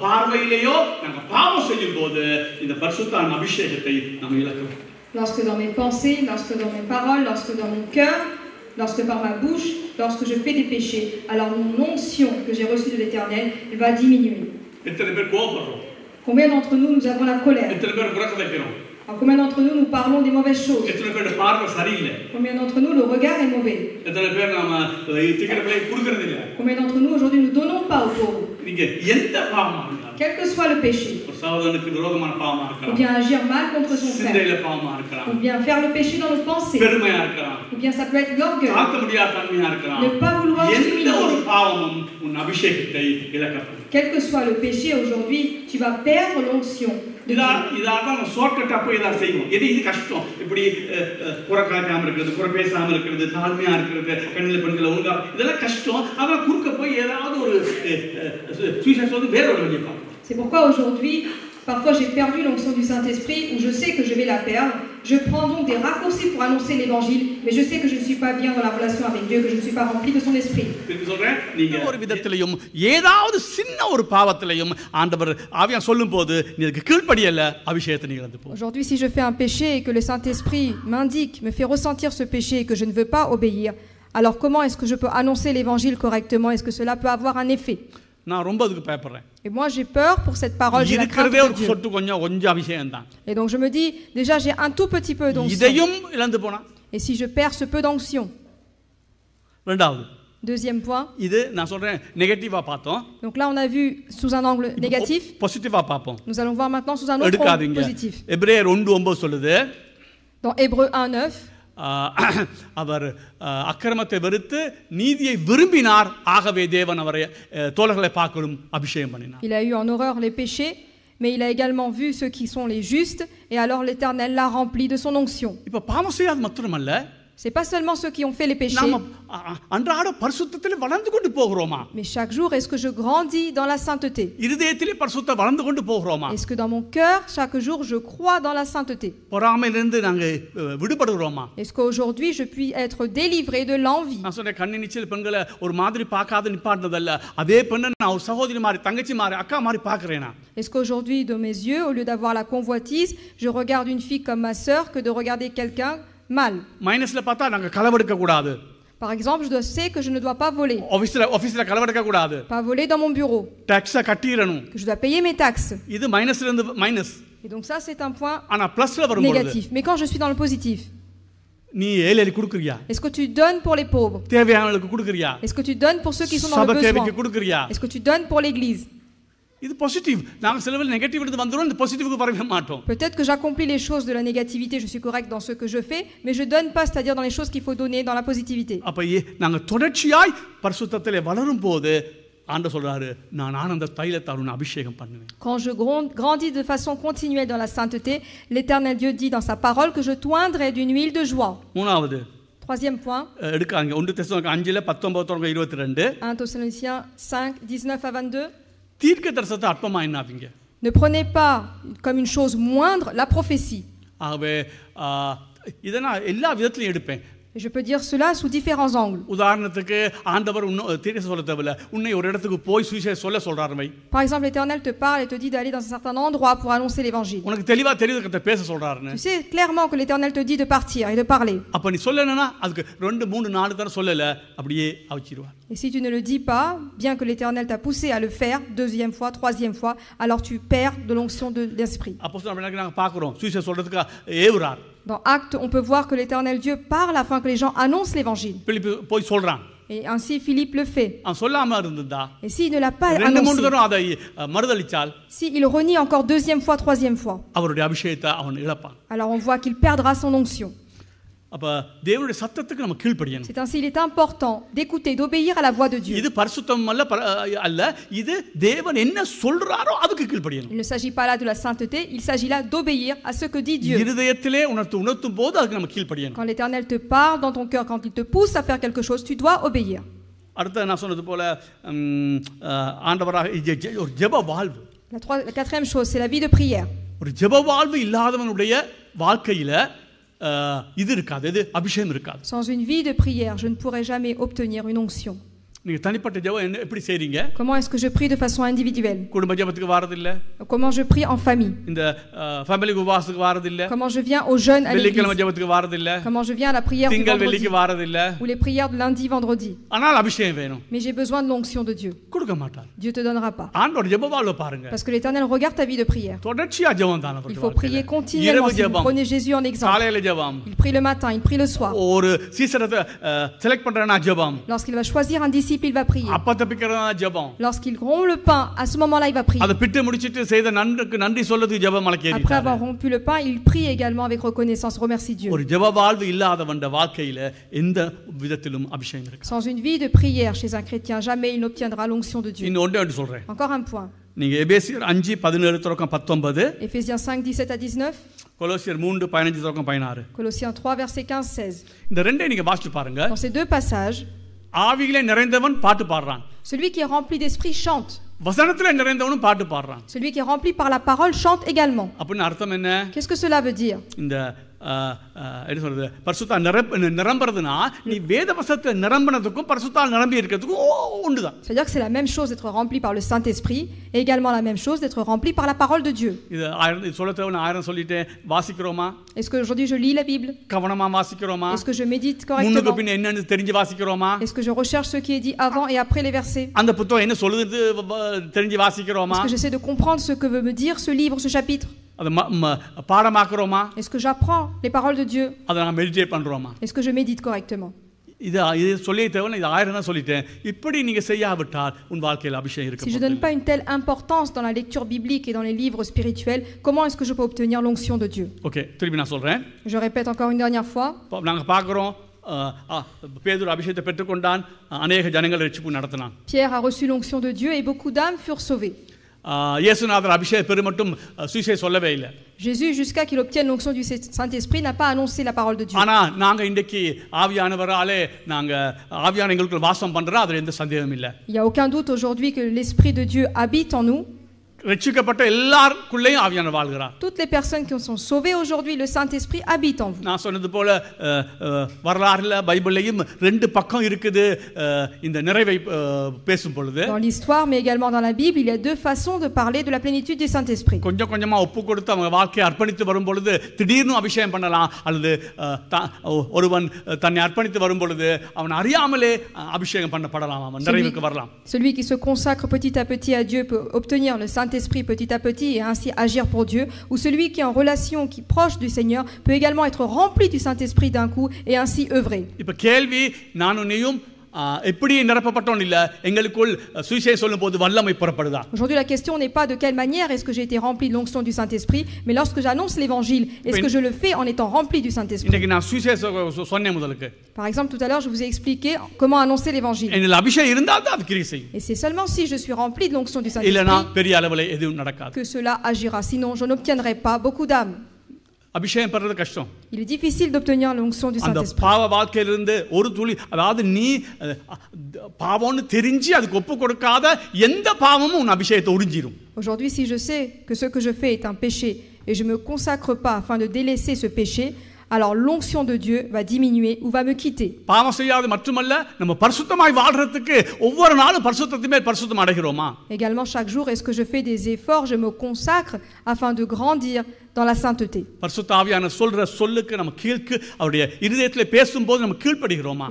பார்வையிலேயோ நாங்க பாவம் செய்யும் போது இந்த பரிசுத்த அபிஷேகத்தை நாம் இழக்கிறோம். Lorsque dans mes pensées, lorsque dans mes paroles, lorsque dans mon cœur, lorsque par ma bouche, lorsque je fais des péchés, alors mon onction que j'ai reçue de l'Éternel va diminuer. எத்தனை பேர் கோபப்படுறோம்? Combien d'entre nous, nous avons la colère? எத்தனை பேர் புறக்க வைக்கிறோம்? Alors, combien d'entre nous, nous parlons des mauvaises choses? எத்தனை பேர் பார்வை சரியில்லை? Combien d'entre nous, le regard est mauvais? எத்தனை பேர் நாம திக்கறப்பே குடுக்குறது இல்ல? Combien d'entre nous, aujourd'hui, nous ne donnons pas aux pauvres? நீங்க எந்த பாவமா இருந்தாலும், Quel que soit le péché, ஒரு சகோதரனுக்கு விரோதமான பாவமா ou இருக்கலாம், bien agir mal contre son frère, சிந்தையில பாவமா இருக்கலாம், ou bien faire le péché dans nos pensées, பெருமையா இருக்கலாம், ou bien ça peut être l'orgueil, தாக்க முடியாத தன்மையா இருக்கலாம். ne pas vouloir எந்த s'humilier. ஒரு பாவமும் உன் அபிஷேகத்தை இழக்கப்படும். Quel que soit le péché aujourd'hui, tu vas perdre l'onction de Dieu. இதான் ஷார்ட்கட்டா போய் இதான் செய்வோம். இது கஷ்டம். இப்படி புறக்காக்காம இருக்கிறது, புற பேசாம இருக்கிறது, தாழ்மையா இருக்கிறது, கண்ணில் பெண்களை ஒழுங்கா, இதெல்லாம் கஷ்டம். அதான் குறுக்க போய் ஏதாவது ஒரு சுவிசேஷம் வந்து வேற ஒரு வழியை பார்ப்போம். C'est pourquoi aujourd'hui, parfois j'ai perdu l'onction du Saint-Esprit, ou je sais que je vais la perdre. Je prends donc des raccourcis pour annoncer l'évangile, mais je sais que je ne suis pas bien dans la relation avec Dieu, que je ne suis pas rempli de son esprit. ஒரு விதத்திலையும் ஏதாவது சின்ன ஒரு பாவத்திலையும் ஆண்டவர் ஆவியானவர் சொல்லும்போது நீக்கு கீழ்ப்படியல, அபிஷேகத்தை நீ இழந்து போ. Aujourd'hui, si je fais un péché et que le Saint-Esprit m'indique, me fait ressentir ce péché et que je ne veux pas obéir, alors comment est-ce que je peux annoncer l'évangile correctement? Est-ce que cela peut avoir un effet? நான் ரொம்ப அதுக்கு பயப்படுறேன். Et moi j'ai peur pour cette parole, j'ai la crainte de Dieu. சொட்டு கொஞ்சம் அபிஷேகம் தான். Et donc je me dis, déjà j'ai un tout petit peu d'onction. இதையும் இழந்து போனா, Et si je perds ce peu d'onction? இரண்டாவது, Deuxième point. இது நான் சொல்றேன் நெகட்டிவா பார்த்தோம். Donc là on a vu sous un angle négatif. பாசிட்டிவா பார்ப்போம். Nous allons voir maintenant sous un autre angle positif. எபிரேயர் 1:9 சொல்லுது. Dans Hébreux 1:9. அவர் அக்கிரமத்தை வெறுத்து நீதியை விரும்பினார், ஆகவே தேவன் அவரை தோழர்களை பார்க்கலும் அபிஷேகம் பண்ணினார். Il a eu en horreur les péchés, mais il a également vu ceux qui sont les justes, et alors l'Éternel l'a rempli de son onction. இப்ப பாவம் செய்யாது மட்டுமல்ல, C'est pas seulement ceux qui ont fait les péchés, நாம அன்றாட பரிசுத்தத்திலே வளர்ந்து கொண்டு போகிறோமா? mais chaque jour est-ce que je grandis dans la sainteté? இருதயத்திலே பரிசுத்த வளர்ந்து கொண்டு போகிறோமா? Est-ce que dans mon cœur chaque jour je crois dans la sainteté? பொறாமையிலிருந்து நாங்க விடுபடுகிறோமா? Est-ce qu'aujourd'hui je puis être délivré de l'envie? நான் சொன்ன கண்ணி நிச்சல் பெண்களை ஒரு மாதிரி பார்க்காத நிப்பாட்டினதல்ல, அதே பெண்ணை நான் ஒரு சகோதரி மாதிரி, தங்கச்சி மாதிரி, அக்கா மாதிரி பார்க்கிறேனா? Est-ce qu'aujourd'hui de mes yeux, au lieu d'avoir la convoitise, je regarde une fille comme ma sœur que de regarder quelqu'un mal? மைனஸ்ல பார்த்தா நாங்க களவெடுக்க கூடாது. Par exemple, je sais que je ne dois pas voler. ஆபீஸ்ல களவெடுக்க கூடாது. Pas voler dans mon bureau. Tax கட்டிரணும். Que je dois payer mes taxes. இது மைனஸ்ல இருந்து minus. Et donc ça c'est un point ஆனா பிளஸ்ல வரும்போது négatif. Mais quand je suis dans le positif, நீ ஏழைகளுக்கு கொடுக்கறியா? est-ce que tu donnes pour les pauvres? தேவையானவங்களுக்கு கொடுக்கறியா? Est-ce que tu donnes pour ceux qui sont dans le சபை தேவைக்கு besoin? கொடுக்கறியா? Est-ce que tu donnes pour l'église? இது பாசிட்டிவ். நாங்க சிலவில் நெகட்டிவ் எடுத்து வந்துறோம், இந்த பாசிட்டிவ்க்கு வரவே மாட்டோம். Peut-être que j'accomplis les choses de la négativité, je suis correct dans ce que je fais, mais je donne pas, c'est-à-dire dans les choses qu'il faut donner dans la positivité. அப்ப நாங்க தொடர்ச்சியாய் பரிசுத்தத்திலே வளரும்போது ஆண்டவர் சொல்றாரு, நான் ஆனந்த தைலத்தால் உன்னை அபிஷேகம் பண்ணுவேன். Quand je grandis de façon continuelle dans la sainteté, l'Éternel Dieu dit dans sa parole que je toindrai d'une huile de joie. மூணாவது, Troisième point. எடுக்காங்க 1 தெசலோனிக்கர் 5:19-22. 1 Thessaloniciens 5:19 à 22. தீர்க்க தரிசனத்தை அற்பமா எண்ணாதீங்க. Ne prenez pas comme une chose moindre la prophétie. ஆகவே இதை நான் எல்லா விதத்திலையும் எடுப்பேன். Et je peux dire cela sous différents angles. உதாரணத்துக்கு ஆண்டவர் தீர்க்க சொல்ல தேவையில்ல, உன்னை ஒரு இடத்துக்கு போய் சுவிசேஷம் சொல்ல mig. Par exemple, l'Éternel te parle et te dit d'aller dans un certain endroit pour annoncer l'évangile. உனக்கு தெளிவா தெரியுது பேச சொல்றாருன்னு. Tu sais clairement que l'Éternel te dit de partir et de parler. அப்ப நீ சொல்லணும்னா அதுக்கு 2 3 4 தடவை சொல்லல, அப்படியே அவிச்சிடுவார். Et si tu ne le dis pas, bien que l'Éternel t'a poussé à le faire, deuxième fois, troisième fois, alors tu perds de l'onction de l'esprit. அப்போஸ்தலனாக நாங்க பார்க்கிறோம், சுவிசேஷம் சொல்றதுக்கு ஏவுறார். Dans Actes, on peut voir que l'Éternel Dieu parle afin que les gens annoncent l'évangile. பிலிப்பு போய் சொல்றான். Et ainsi Philippe le fait. அவன் சொல்லாம இருந்ததா? Et s'il ne l'a pas 2 3 annoncé, தடவை அதை மறுதலிச்சால், si il renie encore deuxième fois, troisième fois, அவருடைய அபிஷேகத்தை அவன் இழப்பான். alors on voit qu'il perdra son onction. அப்ப தேவனுடைய சத்தத்துக்கு நம்ம கீழ்ப்படியணும். C'est ainsi il est important d'écouter, d'obéir à la voix de Dieu. இது பரிசுத்தம் அல்ல, இது தேவன் என்ன சொல்றாரோ அதுக்கு கீழ்ப்படியணும். Il ne s'agit pas là de la sainteté, il s'agit là d'obéir à ce que dit Dieu. இருதயத்திலே உணர்த்தும் போது அதுக்கு நம்ம கீழ்ப்படியணும். Quand l'Éternel te parle dans ton cœur, quand il te pousse à faire quelque chose, tu dois obéir. அடுத்து நான் சொன்னது போல ஆண்டவராக ஒரு ஜெப வாழ்வு. La quatrième chose, c'est la vie de prière. ஒரு ஜெப வாழ்வு இல்லாதவனுடைய வாழ்க்கையில இது இருக்காது, இது அபிஷேகம் இருக்காது. Sans une vie de prière, je ne pourrai jamais obtenir une onction. நீங்க தனிப்பட்ட ஜெபம் எப்படி செய்றீங்க? Comment est-ce que je prie de façon individuelle? குடும்ப ஜெபத்துக்கு வரது இல்ல. Comment je prie en famille? இந்த ஃபேமிலி உபவாசத்துக்கு வரது இல்ல. Comment je viens aux jeunes à l'église? வெள்ளிக்கிழமை ஜெபத்துக்கு வரது இல்ல. Comment je viens à la prière du திங்கள் vendredi? வெள்ளிக்கு வரது இல்ல. Ou les prières de lundi, vendredi? ஆனால் அபிஷேகம் வேணும். Mais j'ai besoin de l'onction de Dieu. கொடுக்க மாட்டார். Dieu te donnera pas. ஆண்டவர் ஜெப வாழ்வை பாருங்க. Parce que l'Éternel regarde ta vie de prière. தொடர்ச்சியா ஜெபம் தான் Il faut prier continuellement. Si vous prenez Jésus en exemple. காலையில ஜெபம். Il prie le matin, il prie le soir. ஒரு சீசரத்தை செலக்ட் பண்றனா ஜெபம். Lorsqu'il va choisir un disciple, il va prier. Lorsqu'il rompt le pain, à ce moment-là, il va prier. Après avoir rompu le pain, il prie également avec reconnaissance, remercie Dieu. Sans une vie de prière chez un chrétien, jamais il n'obtiendra l'onction de Dieu. Encore un point. Éphésiens 5, 17 à 19. Colossiens 3, versets 15-16. Dans ces deux passages, celui qui est rempli d'esprit chante. Celui qui est rempli par la parole chante également. Qu'est-ce que cela veut dire? C'est-à-dire que c'est la même chose d'être rempli par le Saint-Esprit et également la même chose d'être rempli par la parole de Dieu. Est-ce qu'aujourd'hui je lis la Bible? Est-ce que je médite correctement? Est-ce que je recherche ce qui est dit avant et après les versets? Est-ce que j'essaie de comprendre ce que veut me dire ce livre, ce chapitre? Est-ce que j'apprends les paroles de Dieu? Est-ce que je médite correctement? Si je ne donne pas une telle importance dans la lecture biblique et dans les livres spirituels, comment est-ce que je peux obtenir l'onction de Dieu? Je répète encore une dernière fois. Pierre a reçu l'onction de Dieu et beaucoup d'âmes furent sauvées. Jésus, jusqu'à qu'il obtienne l'onction du Saint-Esprit, n'a pas annoncé la parole de Dieu. Il n'y a aucun doute aujourd'hui que l'Esprit de Dieu habite en nous. Toutes les personnes qui sont sauvées aujourd'hui, le Saint-Esprit habite en vous. Dans l'histoire, mais également dans la Bible, il y a deux façons de parler de la plénitude du Saint-Esprit. Celui qui se consacre petit à petit à Dieu peut obtenir le Saint-Esprit petit à petit et ainsi agir pour Dieu, ou celui qui est en relation, qui est proche du Seigneur, peut également être rempli du Saint-Esprit d'un coup et ainsi œuvrer. Aujourd'hui, la question n'est pas de quelle manière est-ce que j'ai été rempli de l'onction du Saint-Esprit, mais lorsque j'annonce l'évangile, est-ce que je le fais en étant rempli du Saint-Esprit? Par exemple, tout à l'heure, je vous ai expliqué comment annoncer l'évangile. Et c'est seulement si je suis rempli de l'onction du Saint-Esprit que cela agira. Sinon, je n'obtiendrai pas beaucoup d'âmes. Il est difficile d'obtenir l'onction du Saint-Esprit. Aujourd'hui, si je sais que ce que je fais est un péché et je ne me consacre pas afin de délaisser ce péché, alors l'onction de Dieu va diminuer ou va me quitter. Également, chaque jour, est-ce que je fais des efforts, je me consacre afin de grandir dans la sainteté? Et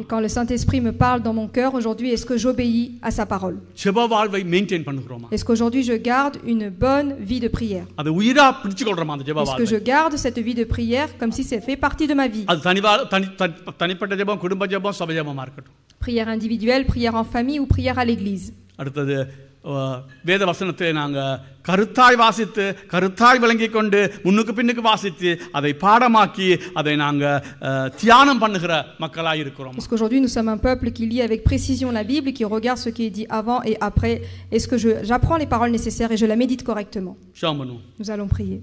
quand le Saint-Esprit me parle dans mon cœur aujourd'hui, est-ce que j'obéis à sa parole? Est-ce qu'aujourd'hui je garde une bonne vie de prière? Est-ce que je garde cette vie de prière comme si ça fait partie de ma vie? Prière individuelle, prière en famille ou prière à l'église? வேத வசனத்தை நாங்கள் கருத்தாய் வாசித்து கருத்தாய் விளங்கி கொண்டு முன்னுக்கு பின்னுக்கு வாசித்து அதை பாடமாக்கி அதை நாங்கள் தியானம் பண்ணுகிற மக்களாக இருக்கிறோம். Parce qu'aujourd'hui nous sommes un peuple qui lit avec précision la Bible et qui regarde ce qui est dit avant et après. Est-ce que j'apprends les paroles nécessaires et je la médite correctement? Nous allons prier.